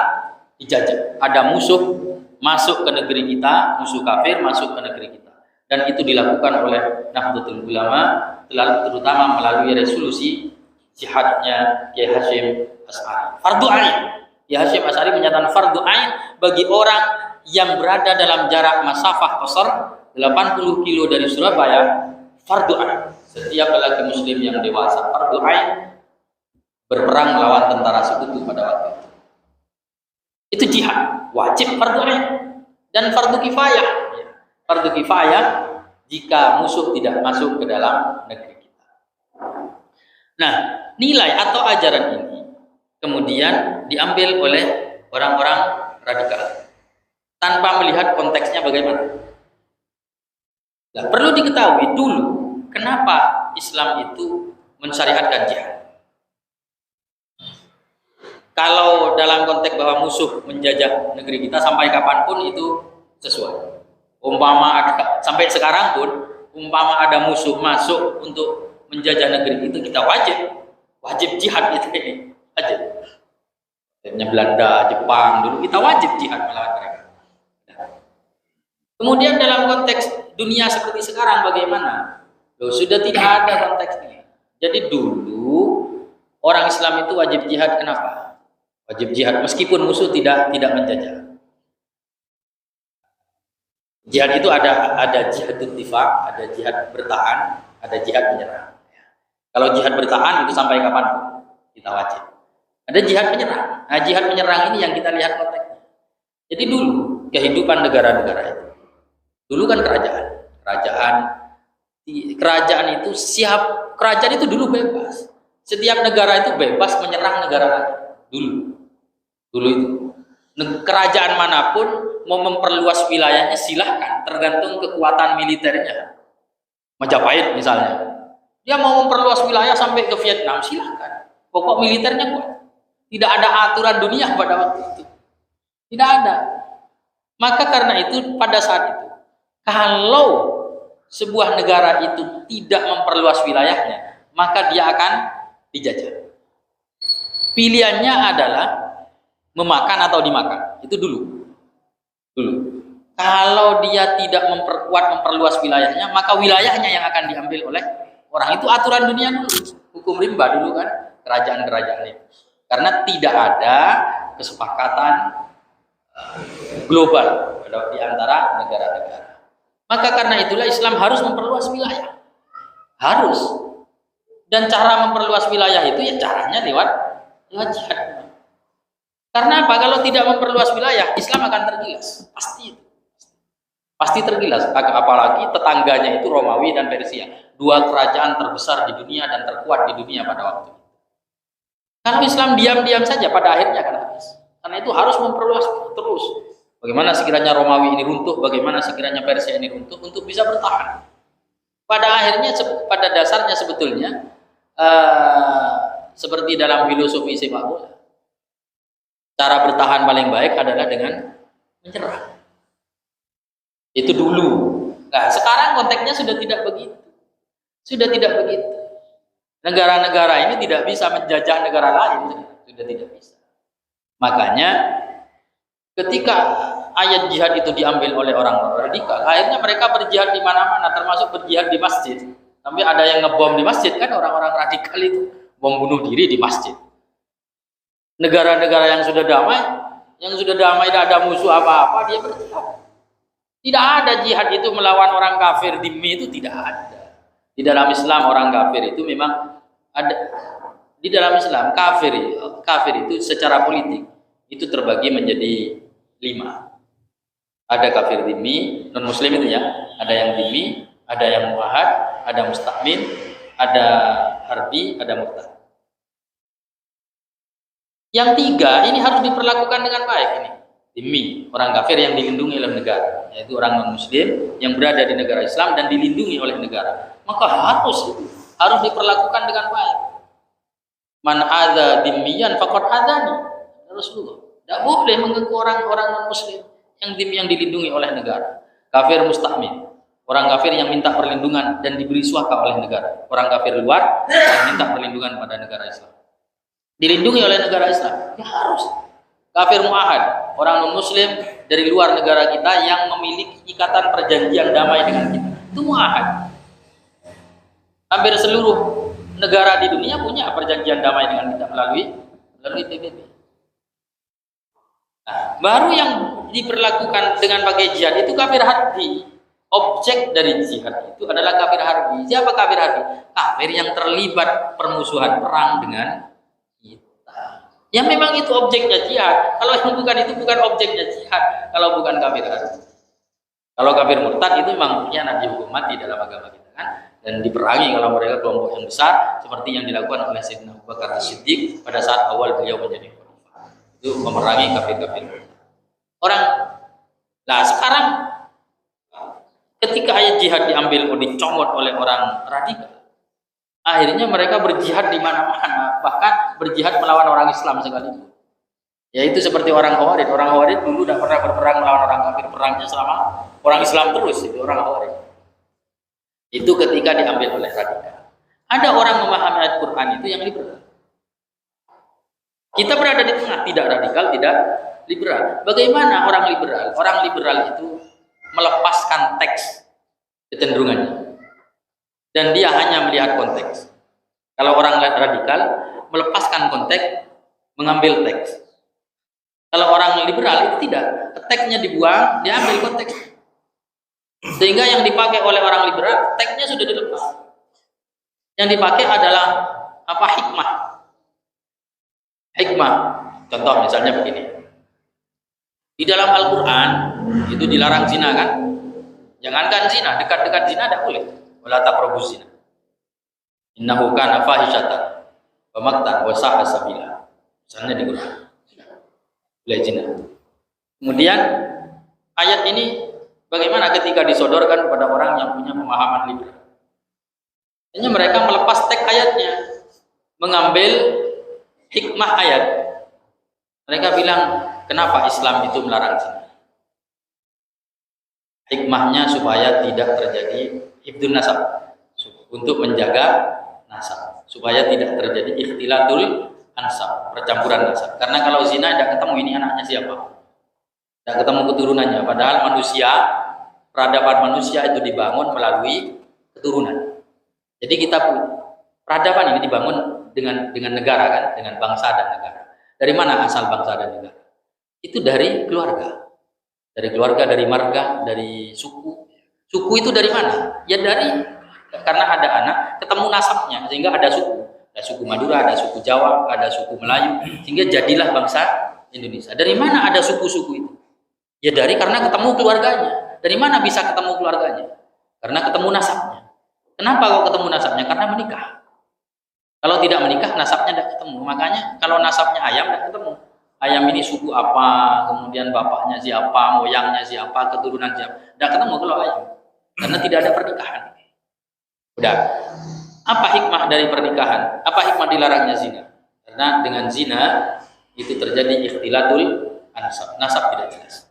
dijajah. Ada musuh masuk ke negeri kita, musuh kafir masuk ke negeri kita. Dan itu dilakukan oleh Nahdlatul Ulama terutama melalui resolusi jihadnya Kiai Hasyim Asy'ari. Fardhu ain. Kiai Hasyim Asy'ari menyatakan fardhu ain bagi orang yang berada dalam jarak masafah qasar 80 kilo dari Surabaya, fardhu ain. Setiap lelaki muslim yang dewasa fardhu ain berperang melawan tentara sekutu pada waktu itu. Itu jihad, wajib fardhu ain dan fardhu kifayah. Fardhu kifayah jika musuh tidak masuk ke dalam negeri kita. Nah, nilai atau ajaran ini kemudian diambil oleh orang-orang radikal tanpa melihat konteksnya bagaimana. Nah, perlu diketahui dulu kenapa Islam itu mensyariatkan jihad. Kalau dalam konteks bahwa musuh menjajah negeri kita sampai kapanpun itu sesuai. Umpama ada sampai sekarang pun, umpama ada musuh masuk untuk menjajah negeri itu, kita wajib jihad itu wajib. Belanda, Jepang dulu kita wajib jihad melawan mereka. Kemudian dalam konteks dunia seperti sekarang bagaimana? Loh, sudah tidak ada konteksnya. Jadi dulu orang Islam itu wajib jihad, kenapa? Wajib jihad meskipun musuh tidak menjajah. Jihad itu ada jihad difaq, ada jihad bertahan, ada jihad menyerang. Kalau jihad bertahan itu sampai kapan kita wajib. Ada jihad menyerang. Nah, jihad menyerang ini yang kita lihat konteksnya. Jadi dulu kehidupan negara-negara itu, dulu kan kerajaan itu kerajaan itu dulu bebas. Setiap negara itu bebas menyerang negara lain. Dulu itu kerajaan manapun mau memperluas wilayahnya silahkan, tergantung kekuatan militernya. Majapahit misalnya, dia mau memperluas wilayah sampai ke Vietnam, silahkan. Pokok militernya kuat. Tidak ada aturan dunia pada waktu itu. Tidak ada. Maka karena itu pada saat itu, kalau sebuah negara itu tidak memperluas wilayahnya, maka dia akan dijajah. Pilihannya adalah memakan atau dimakan. Itu dulu. Kalau dia tidak memperluas wilayahnya, maka wilayahnya yang akan diambil oleh orang. Itu aturan dunia dulu. Hukum rimba dulu kan, kerajaan-kerajaan itu. Karena tidak ada kesepakatan global di antara negara-negara. Maka karena itulah Islam harus memperluas wilayah. Harus. Dan cara memperluas wilayah itu ya caranya lewat jihad. Karena apa? Kalau tidak memperluas wilayah, Islam akan tergilas. Pasti tergilas. Apalagi tetangganya itu Romawi dan Persia. Dua kerajaan terbesar di dunia dan terkuat di dunia pada waktu itu. Kalau Islam diam-diam saja, pada akhirnya akan habis. Karena itu harus memperluas terus. Bagaimana sekiranya Romawi ini runtuh, bagaimana sekiranya Persia ini runtuh untuk bisa bertahan. Pada akhirnya, pada dasarnya sebetulnya seperti dalam filosofi sepak bola, cara bertahan paling baik adalah dengan menyerang. Itu dulu. Nah, sekarang konteksnya sudah tidak begitu. Negara-negara ini tidak bisa menjajah negara lain, sudah tidak bisa. Makanya ketika ayat jihad itu diambil oleh orang radikal, akhirnya mereka berjihad di mana-mana, termasuk berjihad di masjid. Tapi ada yang ngebom di masjid kan, orang-orang radikal itu bom bunuh diri di masjid. Negara-negara yang sudah damai tidak ada musuh apa-apa, dia berjihad. Tidak ada jihad itu melawan orang kafir dhimmi, itu tidak ada. Di dalam Islam orang kafir itu memang ada. Di dalam Islam kafir itu secara politik itu terbagi menjadi 5. Ada kafir dhimmi, non muslim itu ya. Ada yang dhimmi, ada yang muahad, ada musta'min, ada harbi, ada murtad. Yang 3 ini harus diperlakukan dengan baik ini. Dhimmi, orang kafir yang dilindungi oleh negara, yaitu orang non muslim yang berada di negara Islam dan dilindungi oleh negara. Maka harus diperlakukan dengan baik. Man adza dhimmiyan faqad adzani. Rasulullah. Tidak boleh mengganggu orang-orang non muslim yang dilindungi oleh negara. Kafir musta'min, orang kafir yang minta perlindungan dan diberi suaka oleh negara. Orang kafir luar yang minta perlindungan pada negara Islam, dilindungi oleh negara Islam. Ya harus. Kafir muahad, orang non muslim dari luar negara kita yang memiliki ikatan perjanjian damai dengan kita, itu muahad. Hampir seluruh negara di dunia punya perjanjian damai dengan kita melalui PBB. Nah, baru yang diperlakukan dengan pakai jihad itu kafir harbi. Objek dari jihad itu adalah kafir harbi. Siapa kafir harbi? Kafir yang terlibat permusuhan perang dengan kita. Ya memang itu objeknya jihad. Kalau yang bukan itu bukan objeknya jihad. Kalau bukan kafir harbi. Kalau kafir murtad itu memang pengkhianat dihukum mati dalam agama kita kan. Dan diperangi kalau mereka kelompok yang besar seperti yang dilakukan oleh Sayyidina Abu Bakar As-Siddiq pada saat awal beliau menjadi khalifah. Itu memerangi kafir-kafir. Nah sekarang ketika ayat jihad diambil dicomot oleh orang radikal, akhirnya mereka berjihad di mana-mana, bahkan berjihad melawan orang Islam sekalipun. Yaitu seperti orang Khawarij. Orang Khawarij dulu tidak pernah berperang melawan orang kafir, perangnya selama orang Islam terus, itu orang Khawarij. Itu ketika diambil oleh radikal. Ada orang memahami ayat Quran itu yang liberal. Kita berada di tengah, tidak radikal, tidak liberal. Bagaimana orang liberal? Orang liberal itu melepaskan teks kecenderungannya. Dan dia hanya melihat konteks. Kalau orang radikal melepaskan konteks, mengambil teks. Kalau orang liberal itu tidak, teksnya dibuang, dia ambil konteks. Sehingga yang dipakai oleh orang liberal, teksnya sudah dilepas. Yang dipakai adalah apa? Hikmah. Hikmah. Contoh misalnya begini. Di dalam Al-Quran itu dilarang zina kan? Jangankan zina, dekat-dekat zina tidak boleh. Wala taqrabuz zina. Innahu kana fahishatan wa maqtan wa sa'a sabila. Misalnya di Quran. Boleh zina. Kemudian ayat ini bagaimana ketika disodorkan kepada orang yang punya pemahaman liberal? Hanya mereka melepas teks ayatnya, mengambil hikmah ayat. Mereka bilang, kenapa Islam itu melarang zina? Hikmahnya supaya tidak terjadi hifdzun nasab, untuk menjaga nasab, supaya tidak terjadi ikhtilatul ansab, percampuran nasab. Karena kalau zina tidak ketemu ini anaknya siapa, tidak ketemu keturunannya. Padahal manusia, peradaban manusia itu dibangun melalui keturunan. Jadi kita peradaban ini dibangun dengan negara kan, dengan bangsa dan negara. Dari mana asal bangsa dan negara? Itu dari keluarga. Dari keluarga, dari marga, dari suku. Suku itu dari mana? Ya dari, karena ada anak, ketemu nasabnya, sehingga ada suku. Ada suku Madura, ada suku Jawa, ada suku Melayu, sehingga jadilah bangsa Indonesia. Dari mana ada suku-suku itu? Ya dari, karena ketemu keluarganya. Dari mana bisa ketemu keluarganya? Karena ketemu nasabnya. Kenapa kok ketemu nasabnya? Karena menikah. Kalau tidak menikah, nasabnya tidak ketemu. Makanya kalau nasabnya ayam tidak ketemu. Ayam ini suku apa, kemudian bapaknya siapa, moyangnya siapa, keturunan siapa. Tidak ketemu kalau ayam. Karena tidak ada pernikahan. Udah. Apa hikmah dari pernikahan? Apa hikmah dilarangnya zina? Karena dengan zina itu terjadi ikhtilatul ansab. Nasab tidak jelas.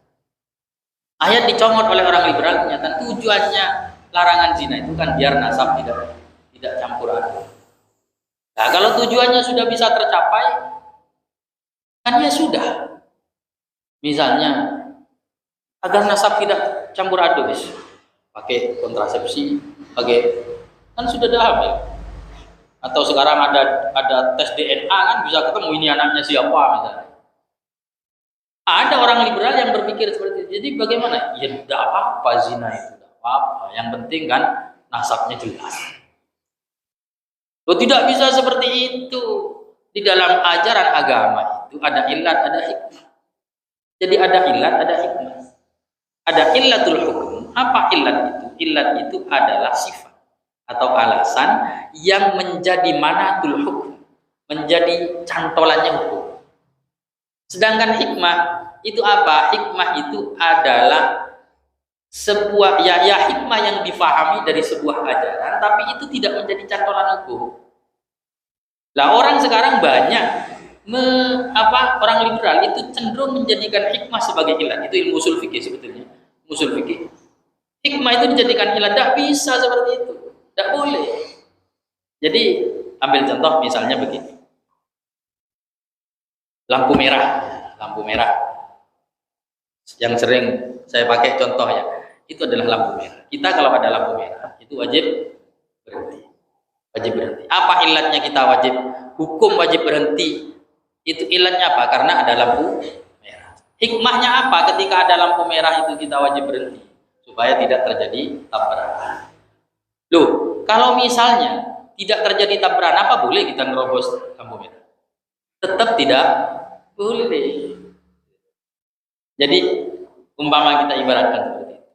Ayat dicomot oleh orang liberal, ternyata tujuannya larangan zina itu kan biar nasab tidak campur aduk. Nah, kalau tujuannya sudah bisa tercapai, kan ya sudah. Misalnya agar nasab tidak campur aduk, pakai kontrasepsi, kan sudah dah hamil. Atau sekarang ada tes DNA kan bisa ketemu ini anaknya siapa misalnya. Ada orang liberal yang berpikir seperti itu. Jadi bagaimana? Ya tidak apa-apa zina itu, tidak apa-apa. Yang penting kan nasabnya jelas. Tidak bisa seperti itu. Di dalam ajaran agama itu ada ilat, ada hikmah. Jadi ada ilat, ada hikmah. Ada illatul hukum. Apa ilat itu? Ilat itu adalah sifat atau alasan yang menjadi manatul hukum, menjadi cantolannya hukum. Sedangkan hikmah itu apa? Hikmah itu adalah sebuah ya hikmah yang difahami dari sebuah ajaran, tapi itu tidak menjadi cantolan hukum. Lah orang sekarang banyak orang liberal itu cenderung menjadikan hikmah sebagai ilat. Itu ilmu usul fikih sebetulnya. Usul fikih. Hikmah itu dijadikan ilat, tidak bisa seperti itu. Tidak boleh. Jadi ambil contoh misalnya begini. Lampu merah. Yang sering saya pakai contoh ya, itu adalah lampu merah. Kita kalau ada lampu merah, itu wajib berhenti. Wajib berhenti. Apa ilatnya kita wajib? Hukum wajib berhenti. Itu ilatnya apa? Karena ada lampu merah. Hikmahnya apa ketika ada lampu merah itu kita wajib berhenti? Supaya tidak terjadi tabrakan. Loh, kalau misalnya tidak terjadi tabrakan, apa boleh kita nerobos lampu merah? Tetap tidak boleh. Jadi umpama kita ibaratkan seperti itu.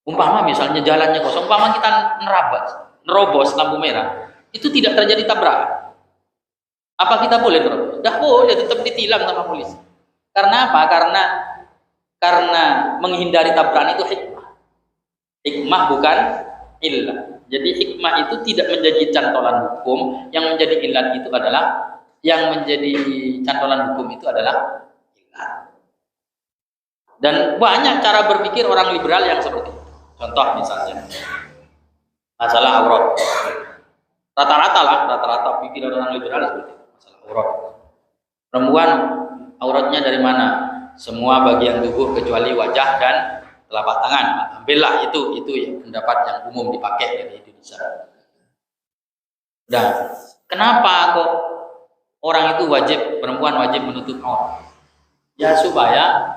Umpama misalnya jalannya kosong, umpama kita nerobos lampu merah, itu tidak terjadi tabrakan. Apa kita boleh nerobos? Tidak boleh, tetap ditilang sama polisi. Karena apa? Karena menghindari tabrakan itu hikmah. Hikmah bukan illah. Jadi hikmah itu tidak menjadi cantolan hukum, yang menjadi illah itu adalah cantolan hukum itu adalah illah. Dan banyak cara berpikir orang liberal yang seperti itu. Contoh misalnya masalah aurat. Rata-rata pikiran orang liberal seperti itu. Masalah aurat. Perempuan auratnya dari mana? Semua bagian tubuh kecuali wajah dan telapak tangan. Ambillah itu ya pendapat yang umum dipakai dari Indonesia. Nah, kenapa kok orang itu perempuan wajib menutup aurat? Ya supaya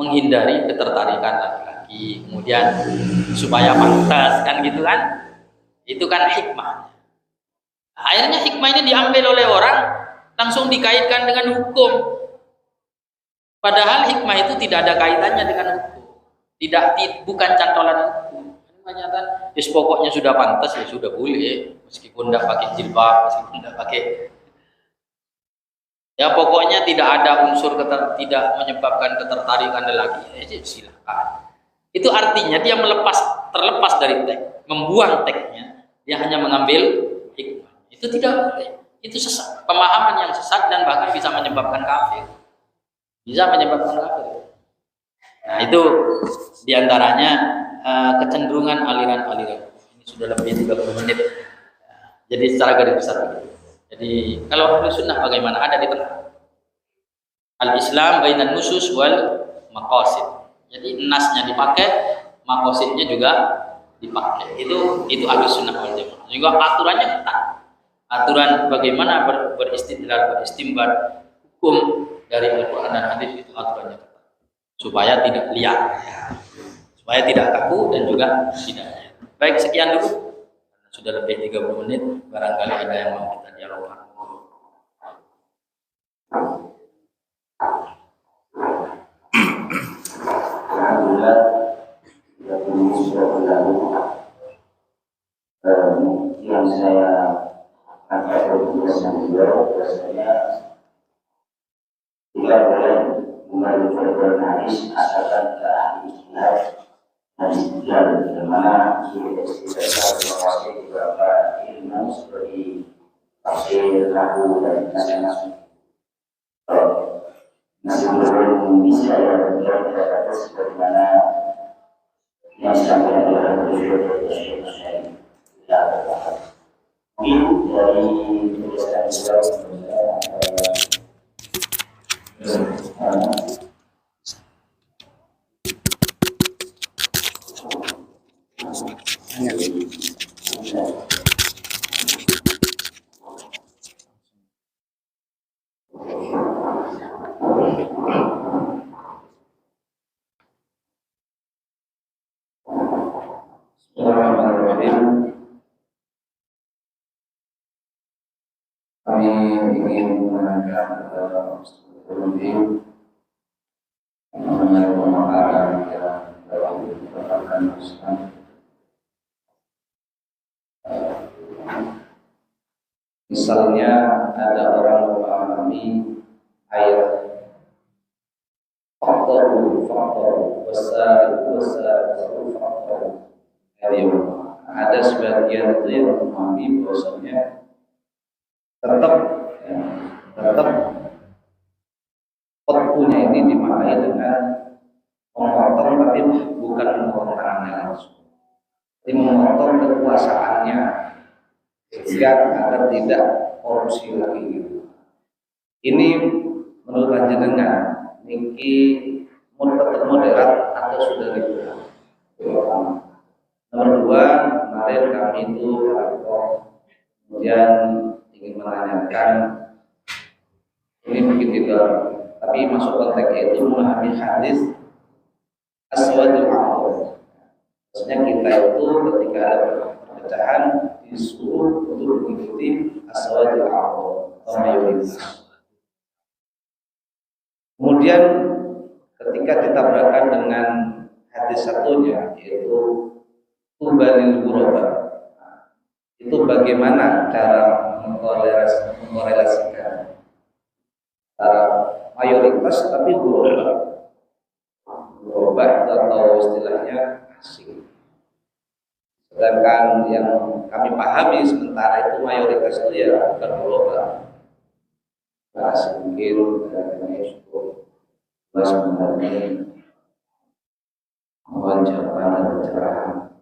menghindari ketertarikan laki-laki, kemudian supaya pantas kan gitu kan? Itu kan hikmah. Akhirnya hikmah ini diambil oleh orang langsung dikaitkan dengan hukum. Padahal hikmah itu tidak ada kaitannya dengan hukum. Bukan cantolan hukum. Ternyata pokoknya sudah pantas ya sudah boleh, meskipun tidak pakai jilbab, meskipun tidak pakai. Ya pokoknya tidak ada unsur tidak menyebabkan ketertarikan lelaki, ya silakan. Itu artinya dia terlepas dari teks, membuang teksnya, dia hanya mengambil hikmah. Itu tidak boleh. Itu sesat, pemahaman yang sesat dan bahkan bisa menyebabkan kafir. Bisa menyebabkan kafir. Nah itu diantaranya kecenderungan aliran-aliran. Ini sudah lebih 30 menit. Jadi secara garis besar. Jadi kalau Ahlus Sunnah bagaimana? Ada di tengah. Al-Islam bainan nusus wal maqasid. Jadi nasnya dipakai, maqasidnya juga dipakai. Itu Ahlus Sunnah wal Jamaah. Juga aturannya ketat. Aturan bagaimana beristimbat hukum dari Al-Qur'an dan hadis itu aturannya ketat. Supaya tidak liar, supaya tidak kaku dan juga tidak. Baik, sekian dulu. Sudah lebih 30 menit, barangkali ada yang mau kita dialogkan. Alhamdulillah, sudah berlalu. Yang saya angkat dari tulisan beliau, biasanya tidak boleh mengajukan hadis asalkan ke ahli ijtihad dan istidlal, di mana istidlal menguasai beberapa ilmu seperti tafsir, nahwu dan lain-lain. Masih belum bisa ya tidak sebagaimana yang disampaikan oleh beliau dari Syekh Syekh tidak terdapat. Mungkin dari tulisan kami ingin mengangkat Ustaz mengenai pemahaman yang dalam menerapkan Islam. Misalnya ada orang memahami ayat faktor besar faktor ada sebagian itu yang memahami bahwasanya tetap waktunya ini dimaknai dengan memotong, tapi bukan memotong tangannya langsung, tapi memotong kekuasaannya sehingga agar tidak korupsi lagi. Ini menurut panjenengan niki tetap moderat atau sudah liberal? Nomor 2, kemarin kami itu kemudian ingin menanyakan, ini mungkin tidak, tapi masuk konteks itu memahami hadis aswadul a'dhar. Maksudnya kita itu ketika ada perpecahan disuruh untuk mengikuti aswadul a'dhar atau mayoritas. Kemudian ketika ditabrakkan dengan hadis satunya yaitu tubalil ghuraba, itu bagaimana cara mengkorelasikan mayoritas tapi ghuraba atau istilahnya asing. Sedangkan yang kami pahami sementara itu mayoritas itu ya bukan ghuraba, asing. Mungkin ini cukup sebenarnya mohon jawaban dan pencerahan.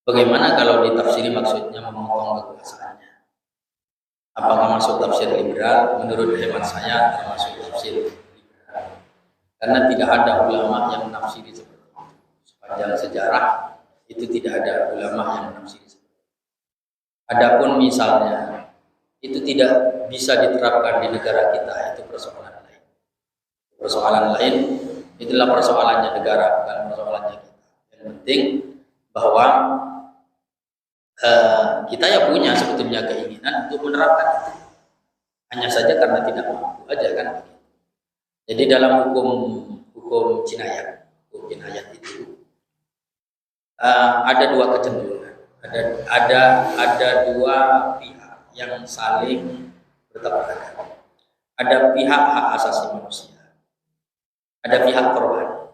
Bagaimana kalau ditafsiri maksudnya memotong kekuasaannya? Apakah masuk tafsir liberal? Menurut hemat saya termasuk tafsir liberal. Karena tidak ada ulama yang menafsiri seperti itu. Sepanjang sejarah itu tidak ada ulama yang menafsiri seperti itu. Adapun misalnya itu tidak bisa diterapkan di negara kita, itu persoalan lain. Persoalan lain itulah persoalannya negara, bukan persoalannya kita. Yang penting bahwa kita ya punya sebetulnya keinginan untuk menerapkan itu, hanya saja karena tidak mampu aja kan. Jadi dalam hukum jinayat itu ada dua kecenderungan, ada dua pihak yang saling bertabrakan. Ada pihak hak asasi manusia, ada pihak korban.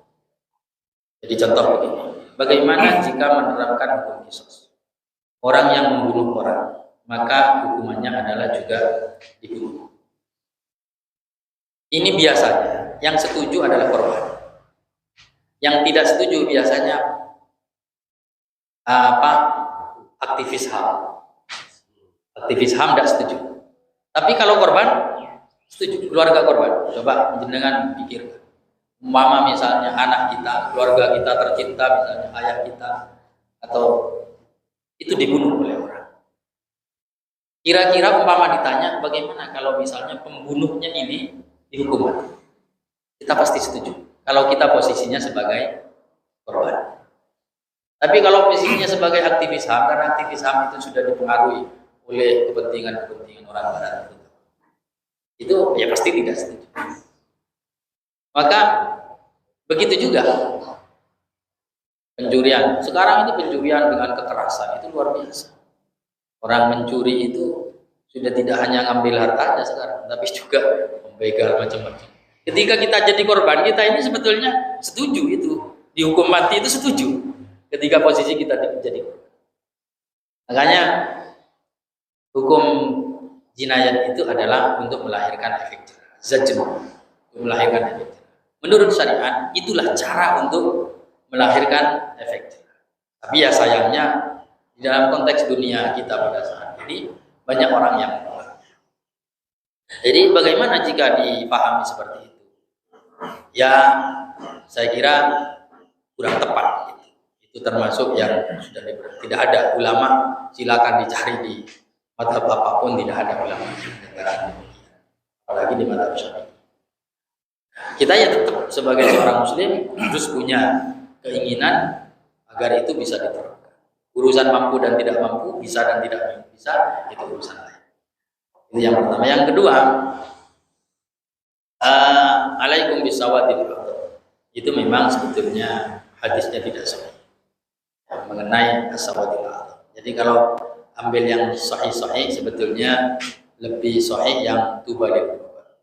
Jadi contoh begini, bagaimana jika menerapkan hukum qisas? Orang yang membunuh orang, maka hukumannya adalah juga dibunuh. Ini biasanya yang setuju adalah korban. Yang tidak setuju biasanya aktivis HAM. Aktivis HAM tidak setuju. Tapi kalau korban setuju, keluarga korban. Coba jenengan pikir, umpama misalnya anak kita, keluarga kita tercinta, misalnya ayah kita, atau itu dibunuh oleh orang. Kira-kira umpama ditanya bagaimana kalau misalnya pembunuhnya ini dihukum mati, kita pasti setuju kalau kita posisinya sebagai korban. Tapi kalau posisinya sebagai aktivis HAM, karena aktivis HAM itu sudah dipengaruhi oleh kepentingan orang barat, itu ya pasti tidak setuju. Maka begitu juga pencurian. Sekarang ini pencurian dengan kekerasan itu luar biasa. Orang mencuri itu sudah tidak hanya ngambil hartanya sekarang, tapi juga membegal macam-macam. Ketika kita jadi korban, kita ini sebetulnya setuju itu dihukum mati, itu setuju. Ketika posisi kita jadi korban. Makanya hukum jinayat itu adalah untuk melahirkan efek jerah, zajr, untuk melahirkan efek jerah. Menurut syariat itulah cara untuk melahirkan efek jerah. Tapi ya sayangnya di dalam konteks dunia kita pada saat ini banyak orang yang menolak. Jadi bagaimana jika dipahami seperti itu? Ya saya kira kurang tepat. Itu termasuk yang sudah tidak ada ulama, silakan dicari di mazhab apapun, tidak ada ulama di negara demikian, apalagi di mazhab Syafi'i. Kita ya tetap sebagai seorang muslim harus punya keinginan agar itu bisa diterapkan. Urusan mampu dan tidak mampu, bisa dan tidak bisa, itu urusan lain. Itu yang pertama. Yang kedua, alaikum bisawadil qadar. Itu memang sebetulnya hadisnya tidak sahih mengenai as-sawadil qadar. Jadi kalau ambil yang sahih-sahih, sebetulnya lebih sahih yang tubalil qadar.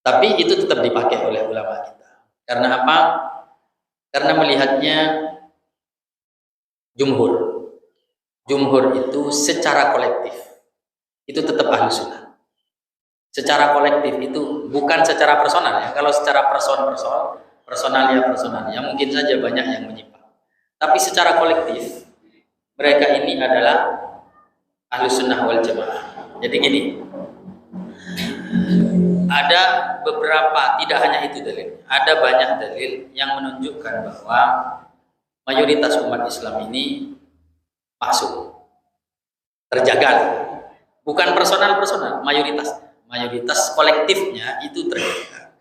Tapi itu tetap dipakai oleh ulama kita. Karena apa? Karena melihatnya jumhur itu secara kolektif itu tetap ahli sunnah. Secara kolektif itu bukan secara personal ya. Kalau secara personalia mungkin saja banyak yang menyimpang. Tapi secara kolektif mereka ini adalah ahli sunnah wal jamaah. Jadi gini, ada beberapa, tidak hanya itu dalil, ada banyak dalil yang menunjukkan bahwa mayoritas umat Islam ini masuk, terjaga. Bukan personal, mayoritas kolektifnya itu terjaga.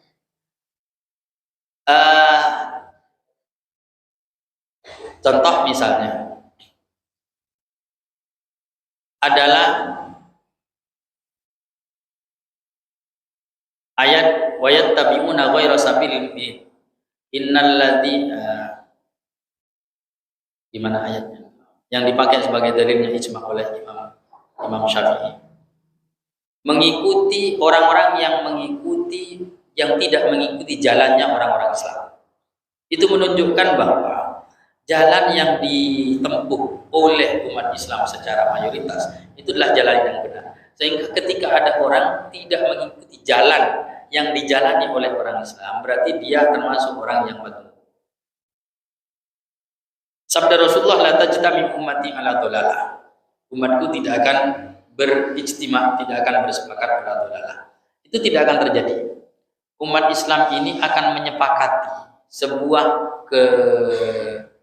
Contoh misalnya adalah ayat wa yattabi'una ghaira sabilil mu'minin. Innalladzi gimana ayatnya? Yang dipakai sebagai dalilnya ijma oleh Imam Syafi'i. Mengikuti orang-orang yang tidak mengikuti jalannya orang-orang Islam. Itu menunjukkan bahwa jalan yang ditempuh oleh umat Islam secara mayoritas itu adalah jalan yang benar. Sehingga ketika ada orang tidak mengikuti jalan yang dijalani oleh orang Islam, berarti dia termasuk orang yang betul. Sabda Rasulullah, la tajtami ummati ala dhalalah. Umatku tidak akan berijtima, tidak akan bersepakat ala dhalalah. Itu tidak akan terjadi. Umat Islam ini akan menyepakati sebuah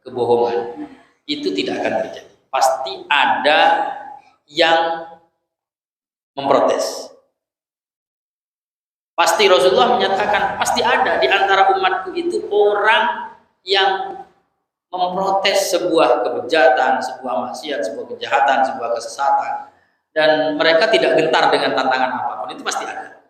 kebohongan. Itu tidak akan terjadi. Pasti ada yang memprotes. Pasti Rasulullah menyatakan, pasti ada di antara umatku itu orang yang memprotes sebuah kebejatan, sebuah maksiat, sebuah kejahatan, sebuah kesesatan, dan mereka tidak gentar dengan tantangan apapun. Itu pasti ada.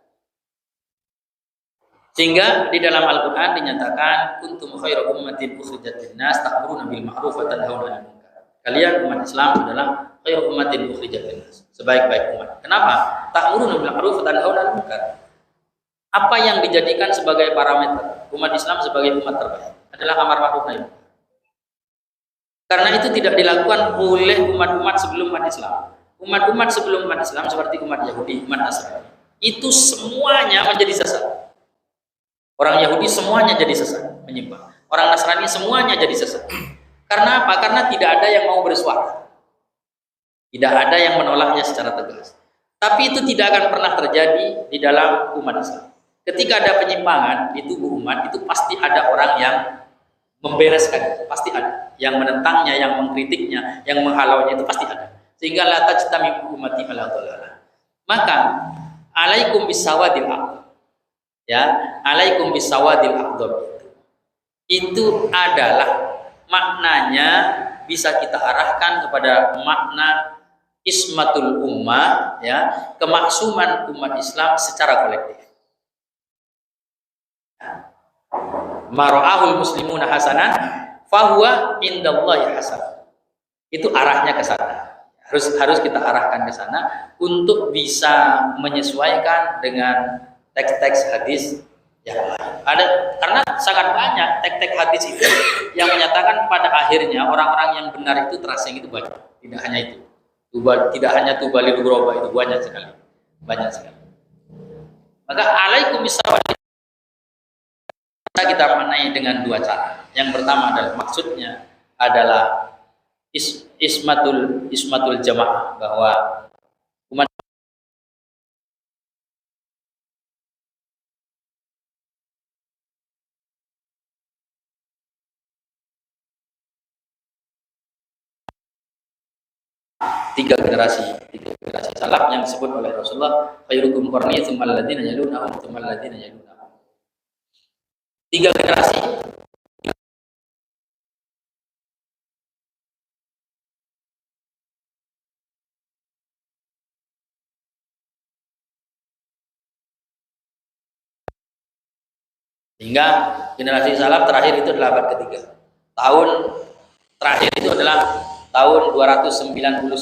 Sehingga di dalam Al-Quran dinyatakan, kuntum khairu ummatin ukhrijat linnas ta'muruna bil ma'ruf wa tanhauna 'anil munkar. Kalian umat Islam adalah khairu ummatin ukhrijat linnas, sebaik-baik umat. Kenapa? Ta'muruna bil ma'ruf wa tanhauna 'anil munkar. Apa yang dijadikan sebagai parameter umat Islam sebagai umat terbaik adalah amar ma'ruf nahi munkar. Karena itu tidak dilakukan oleh umat-umat sebelum umat Islam. Umat-umat sebelum umat Islam seperti umat Yahudi, umat Nasrani, itu semuanya menjadi sesat. Orang Yahudi semuanya jadi sesat, menyimpang. Orang Nasrani semuanya jadi sesat. Karena apa? Karena tidak ada yang mau bersuara. Tidak ada yang menolaknya secara tegas. Tapi itu tidak akan pernah terjadi di dalam umat Islam. Ketika ada penyimpangan di tubuh umat, itu pasti ada orang yang membereskan, pasti ada yang menentangnya, yang mengkritiknya, yang menghalaunya, itu pasti ada. Sehingga la tajtami ummati ala dhalalah. Maka alaikum bisawadil aqdam. Ya, alaikum bisawadil aqdam. Itu adalah maknanya bisa kita arahkan kepada makna ismatul ummah, ya, kemaksuman umat Islam secara kolektif. Mara'ahul muslimuna hasanan fahuwa indallahi hasan. Itu arahnya ke sana. Harus kita arahkan ke sana untuk bisa menyesuaikan dengan teks-teks hadis yang lain. Karena sangat banyak teks-teks hadis itu yang menyatakan pada akhirnya orang-orang yang benar itu terasing itu banyak. Tidak hanya itu. Tidak hanya tubali dugroba, itu banyak sekali. Banyak sekali. Maka alaikum bisawadi kita maknai dengan dua cara. Yang pertama adalah maksudnya adalah ismatul jamaah, bahwa umat tiga generasi salaf yang disebut oleh Rasulullah, khairukum qarni tsummal ladzina yalunahum tsummal ladzina yalunahum. Tiga generasi hingga generasi salaf terakhir itu adalah abad ketiga. Tahun terakhir itu adalah tahun 299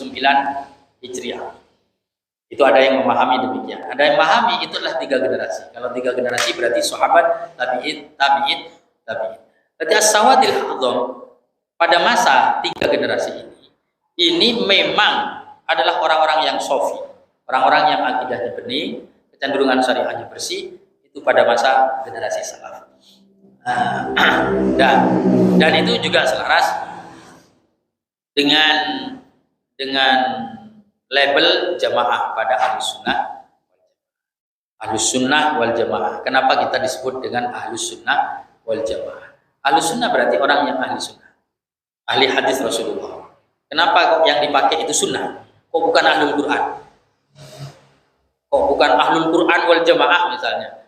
Hijriah. Itu ada yang memahami demikian. Ada yang memahami itu adalah tiga generasi. Kalau tiga generasi berarti sahabat, tabi'in. Berarti as-sawadil a'dham pada masa tiga generasi ini memang adalah orang-orang yang sofi, orang-orang yang akidahnya bening, kecenderungan syariahnya bersih, itu pada masa generasi salaf. Dan itu juga selaras dengan label jamaah pada ahlus sunnah wal jamaah. Kenapa kita disebut dengan ahlus sunnah wal jamaah? Ahlus sunnah berarti orang yang ahli sunnah, ahli hadis Rasulullah. Kenapa yang dipakai itu sunnah? Kok bukan ahlul Quran? Kok bukan ahlul Quran wal jamaah misalnya?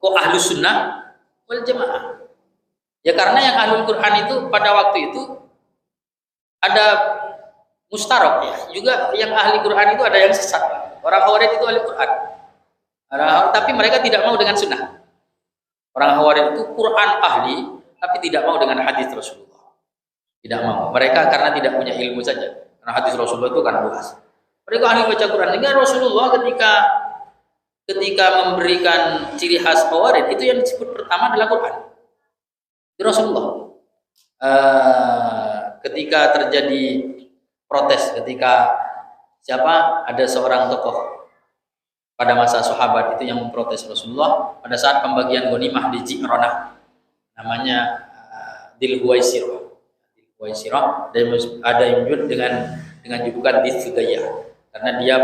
Kok ahlus sunnah wal jamaah? Ya karena yang ahlul Quran itu pada waktu itu ada mustarok, ya. Juga yang ahli Quran itu ada yang sesat. Orang Khawarij itu ahli Quran. Tapi mereka tidak mau dengan sunnah. Orang Khawarij itu Quran ahli, tapi tidak mau dengan hadis Rasulullah. Tidak mau. Mereka karena tidak punya ilmu saja. Karena hadis Rasulullah itu kan luas. Mereka ahli baca Quran. Sehingga Rasulullah ketika memberikan ciri khas Khawarij, itu yang disebut pertama adalah Quran. Itu Rasulullah. Ketika terjadi protes, ketika ada seorang tokoh pada masa sahabat itu yang memprotes Rasulullah pada saat pembagian ghanimah di Ji'ranah, namanya Dil Huwaisirah, dan ada yang menyebut dengan julukan Dis-Sudayah, karena dia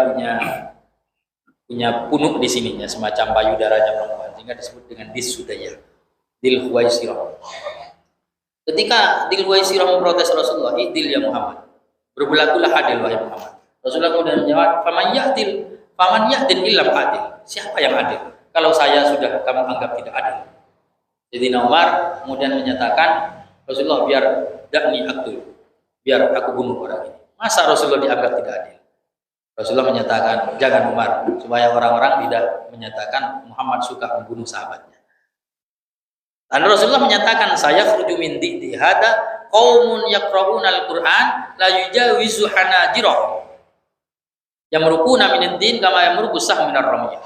punya punuk di sininya, semacam payudaranya perempuan, sehingga disebut dengan Dis-Sudayah, Dil Huwaisirah. Ketika Dil Huwaisirah memprotes Rasulullah, "Idil ya Muhammad, berbelakulah adil wahai Muhammad." Rasulullah kemudian menjawab, Faman ya'dil illam adil. Siapa yang adil kalau saya sudah kamu anggap tidak adil? Jadi Umar kemudian menyatakan, Rasulullah, biar aku bunuh orang ini. Masa Rasulullah dianggap tidak adil? Rasulullah menyatakan, jangan Umar, supaya orang-orang tidak menyatakan Muhammad suka membunuh sahabatnya. Dan Rasulullah menyatakan, saya khruju min di hada qaumun yaqra'una al-Qur'an la yujawizu hanajirahum yamrukuna minad din kama yamruku sahmu minar ramyah.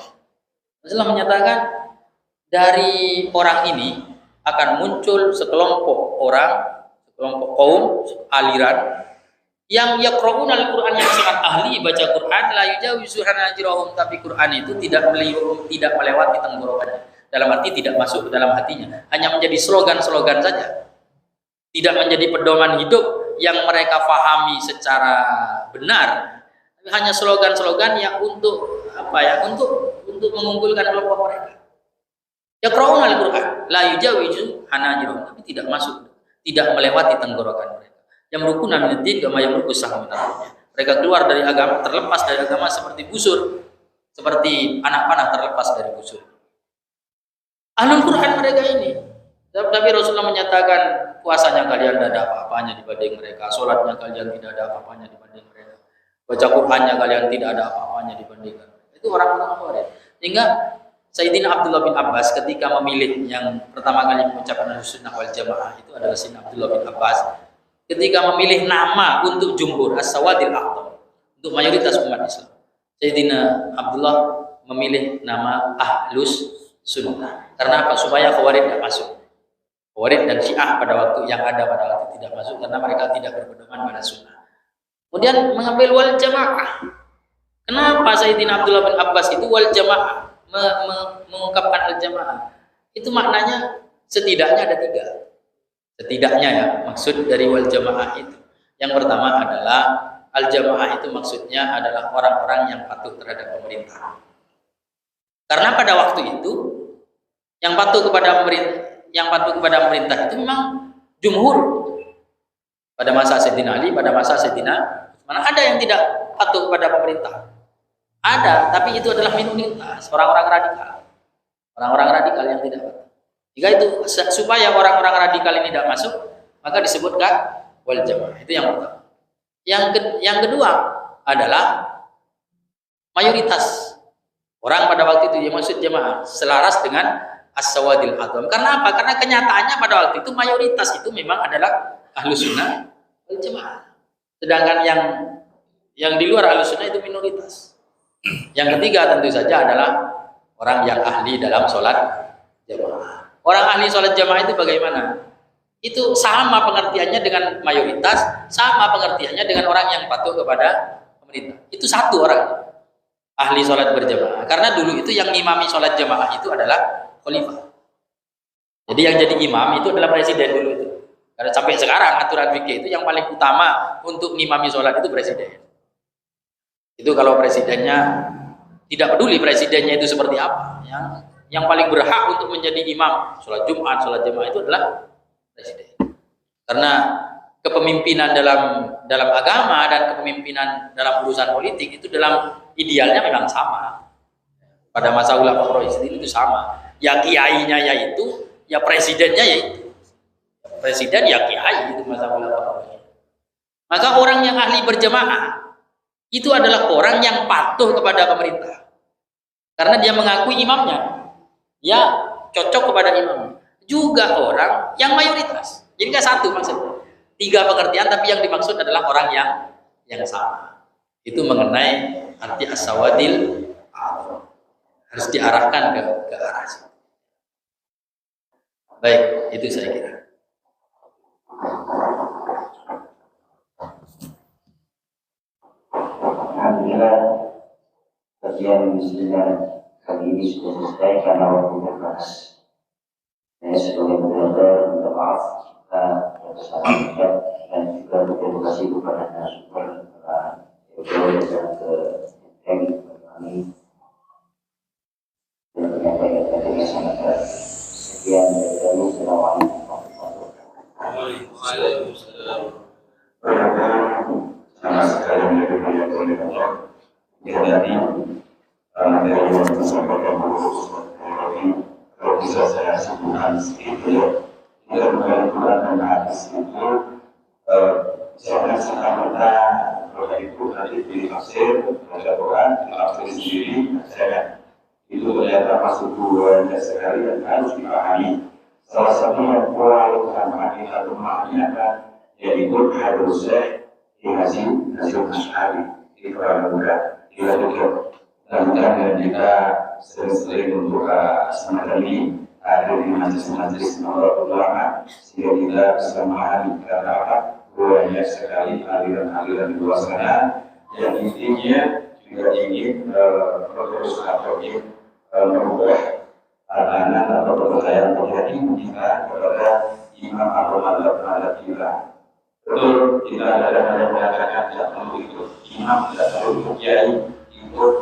Rasulullah menyatakan, dari orang ini akan muncul sekelompok kaum, aliran yang yaqra'una al-Qur'an, yang sangat ahli baca Quran, la yujawizu hanajirahum, tapi Quran itu tidak melewati tenggorokannya. Dalam arti tidak masuk ke dalam hatinya, hanya menjadi slogan-slogan saja, tidak menjadi pedoman hidup yang mereka fahami secara benar, hanya slogan-slogan yang untuk untuk mengumpulkan kelompok mereka. Yaqra'una al-Qur'an la yujawizu hanajirahum, tapi tidak masuk, tidak melewati tenggorokan mereka. Yamrukuna minad din kama yamruku sahmu minar ramyah. Mereka keluar dari agama, terlepas dari agama seperti busur, seperti anak panah terlepas dari busur. Ahlul Quran mereka ini. Tapi Rasulullah menyatakan, puasanya kalian tidak ada apa-apanya dibanding mereka, sholatnya kalian tidak ada apa-apanya dibanding mereka, baca Qurannya kalian tidak ada apa-apanya dibandingkan. Itu orang-orang Khawarij. Sehingga Sayyidina Abdullah bin Abbas ketika memilih, yang pertama kali mengucapkan Ahlussunnah wal Jamaah itu adalah Sayyidina Abdullah bin Abbas, ketika memilih nama untuk jumhur as-sawadil a'dham, untuk mayoritas umat Islam, Sayyidina Abdullah memilih nama Ahlus Sunnah. Karena apa? Supaya Khawarij tidak masuk. Khawarij dan Syiah pada waktu yang ada pada waktu tidak masuk, karena mereka tidak berpedoman pada sunnah. Kemudian mengambil wal jamaah. Kenapa Sayyidina Abdullah bin Abbas itu wal jamaah, mengungkapkan al jamaah? Itu maknanya setidaknya ada 3. Setidaknya ya, maksud dari wal jamaah itu. Yang pertama adalah al jamaah itu maksudnya adalah orang-orang yang patuh terhadap pemerintah. Karena pada waktu itu yang patuh kepada pemerintah itu memang jumhur. Pada masa Sayyidina Ali, pada masa Sayyidina Utsman, ada yang tidak patuh kepada pemerintah. Ada, tapi itu adalah minoritas, orang-orang radikal. Orang-orang radikal yang tidak patuh. Jika itu supaya orang-orang radikal ini tidak masuk, maka disebutkan wal jamaah. Itu yang pertama. Yang kedua adalah mayoritas. Orang pada waktu itu yang maksud jamaah selaras dengan as-sawadil a'dham. Karena apa? Karena kenyataannya pada waktu itu mayoritas itu memang adalah Ahlus Sunnah wal Jamaah. Sedangkan yang di luar Ahlus Sunnah itu minoritas. Yang ketiga tentu saja adalah orang yang ahli dalam sholat jamaah. Orang ahli sholat jamaah itu bagaimana? Itu sama pengertiannya dengan mayoritas, sama pengertiannya dengan orang yang patuh kepada pemerintah. Itu satu orang ahli sholat berjamaah. Karena dulu itu yang ngimami sholat jamaah itu adalah khalifah. Jadi yang jadi imam itu adalah presiden dulu itu. Karena sampai sekarang aturan fikih itu yang paling utama untuk ngimami sholat itu presiden. Itu kalau presidennya tidak peduli presidennya itu seperti apa, yang paling berhak untuk menjadi imam sholat Jumat, sholat jamaah itu adalah presiden. Karena kepemimpinan dalam agama dan kepemimpinan dalam urusan politik itu dalam idealnya memang sama. Pada masa ulama Rasyidin itu sama. Ya kiainya yaitu, ya presidennya yaitu. Presiden ya kiai itu masa ulama Rasyidin. Maka orang yang ahli berjamaah itu adalah orang yang patuh kepada pemerintah. Karena dia mengakui imamnya. Ya cocok kepada imam. Juga orang yang mayoritas. Jadi nggak satu maksudnya. 3 pengertian, tapi yang dimaksud adalah orang yang sama. Itu mengenai arti as-sawadil harus diarahkan ke arah situ. Baik, itu saya kira. Alhamdulillah, kajian mestinya kali ini sudah selesai karena waktu terbatas. Saya sebagai moderator minta maaf jika kesalahan ucap dan juga berterima kasih kepada narasumber Edo dan ke teknik kami dan penyampaian tadi sangat baik. Sekian dari kami. Assalamualaikum warahmatullahi wabarakatuh. Sama sekali menjadi banyak oleh Allah. Ya tadi dari yang disampaikan kalau bisa saya sebutkan sedikit ya, tidak bukan dan hadis itu saya merasakan pada kalau itu nanti di tafsir baca Quran di tafsir sendiri saya itu ternyata masuk banyak sekali dan harus dipahami. Salah satunya pola utama atau maknanya yaitu harusnya hasil masyarakat di Pramuka di Labuan. Dan kita sering-sering untuk semacam ini ada di majelis-majelis ulama sehingga kita bisa memahami karena apa banyak sekali aliran-aliran di luar sana yang intinya juga ingin terus atau ingin merubah tatanan atau kepercayaan keyakinan kita kepada imam atau mazhab kita. Betul, kita kadang-kadang mengatakan tidak perlu ikut imam, tidak perlu ikut kiai, ikut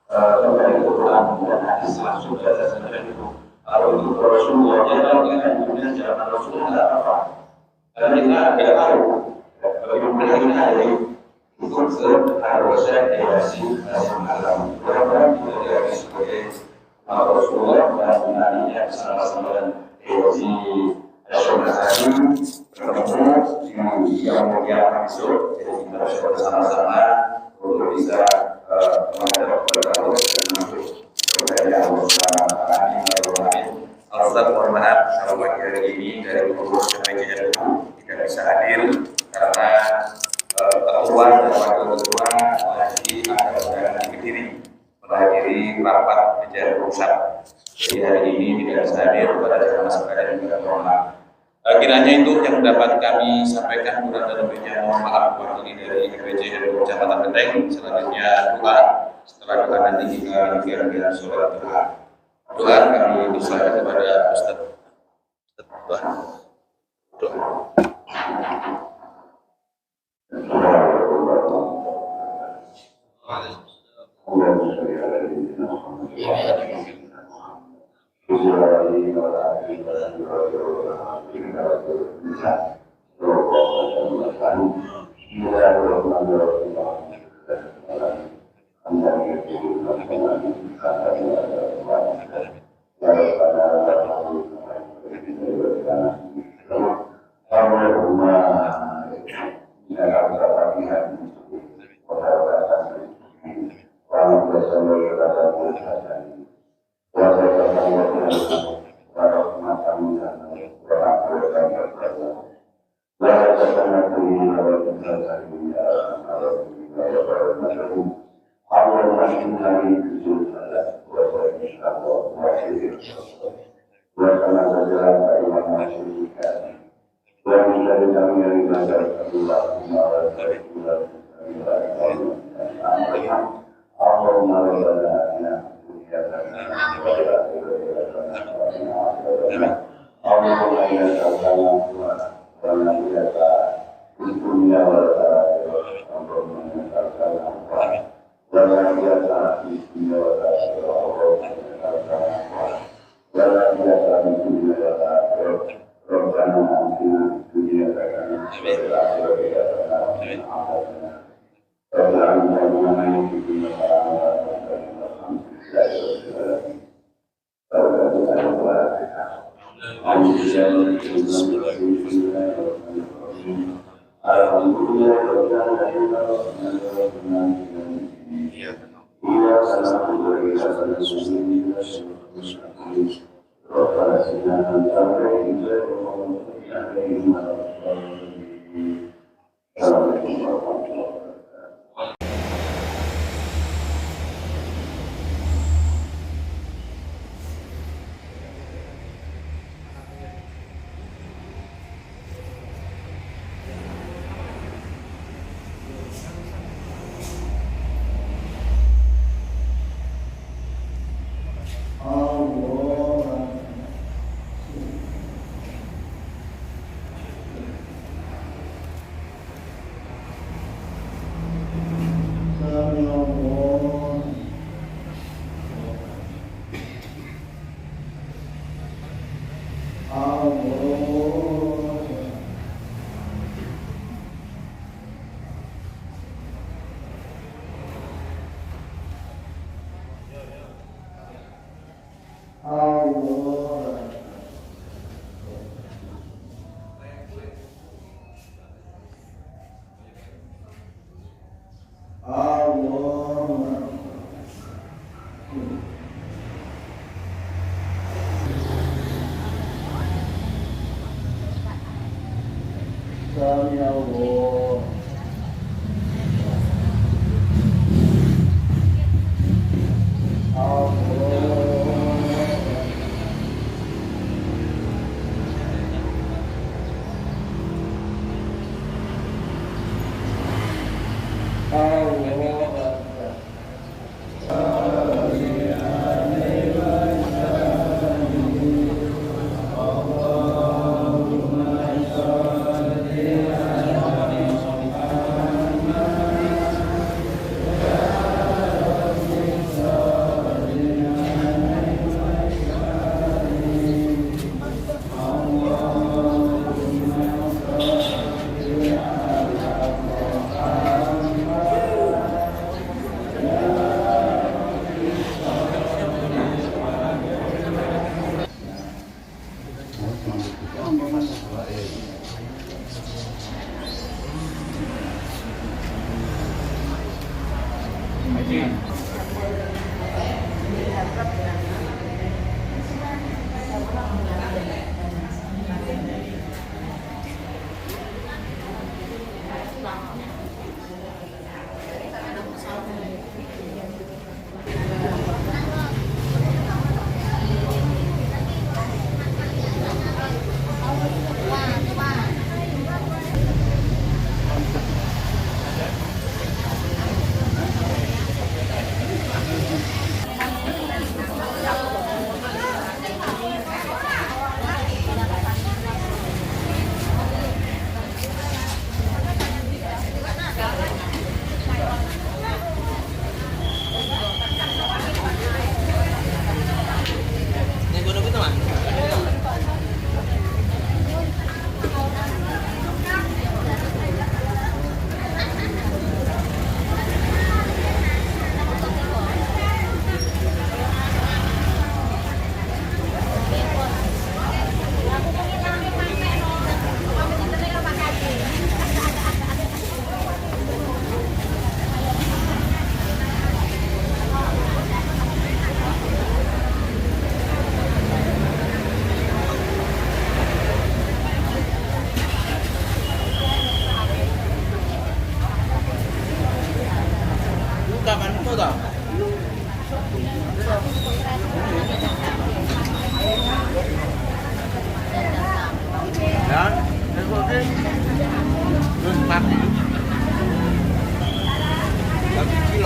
kembali ke Quran dan hadis langsung baca saja itu. Kalau itu Rasulullah, ya kalau kita kemudian zaman Rasulullah tidak apa-apa. Karena kita tidak tahu bagaimana kita ikut seharusnya hasil malam. Berapa kita diakui sebagai Rasulullah dan nantinya bersama-sama dengan hasil nasional ketemu yang mulia masuk, jadi kita harus bersama-sama untuk bisa menghadap kepada Allah dan masuk kepada Allah Subhanahu. Ustaz, mohon maaf kalau pagi hari ini dari pengurus PPJN tidak bisa hadir karena ketua dan wakil ketua lagi ada undangan di Kediri menghadiri rapat PPJN pusat. Jadi hari ini tidak bisa hadir kepada jemaah sekalian juga mohon maaf. Kiranya itu yang dapat kami sampaikan, kurang dan lebihnya mohon maaf wakili dari PPJ Kecamatan Genteng. Selanjutnya doa, setelah doa nanti kita kira-kira sholat doa. Doa kami diserahkan kepada Ustaz. Doa.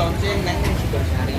Lonceng neng Sukarsari.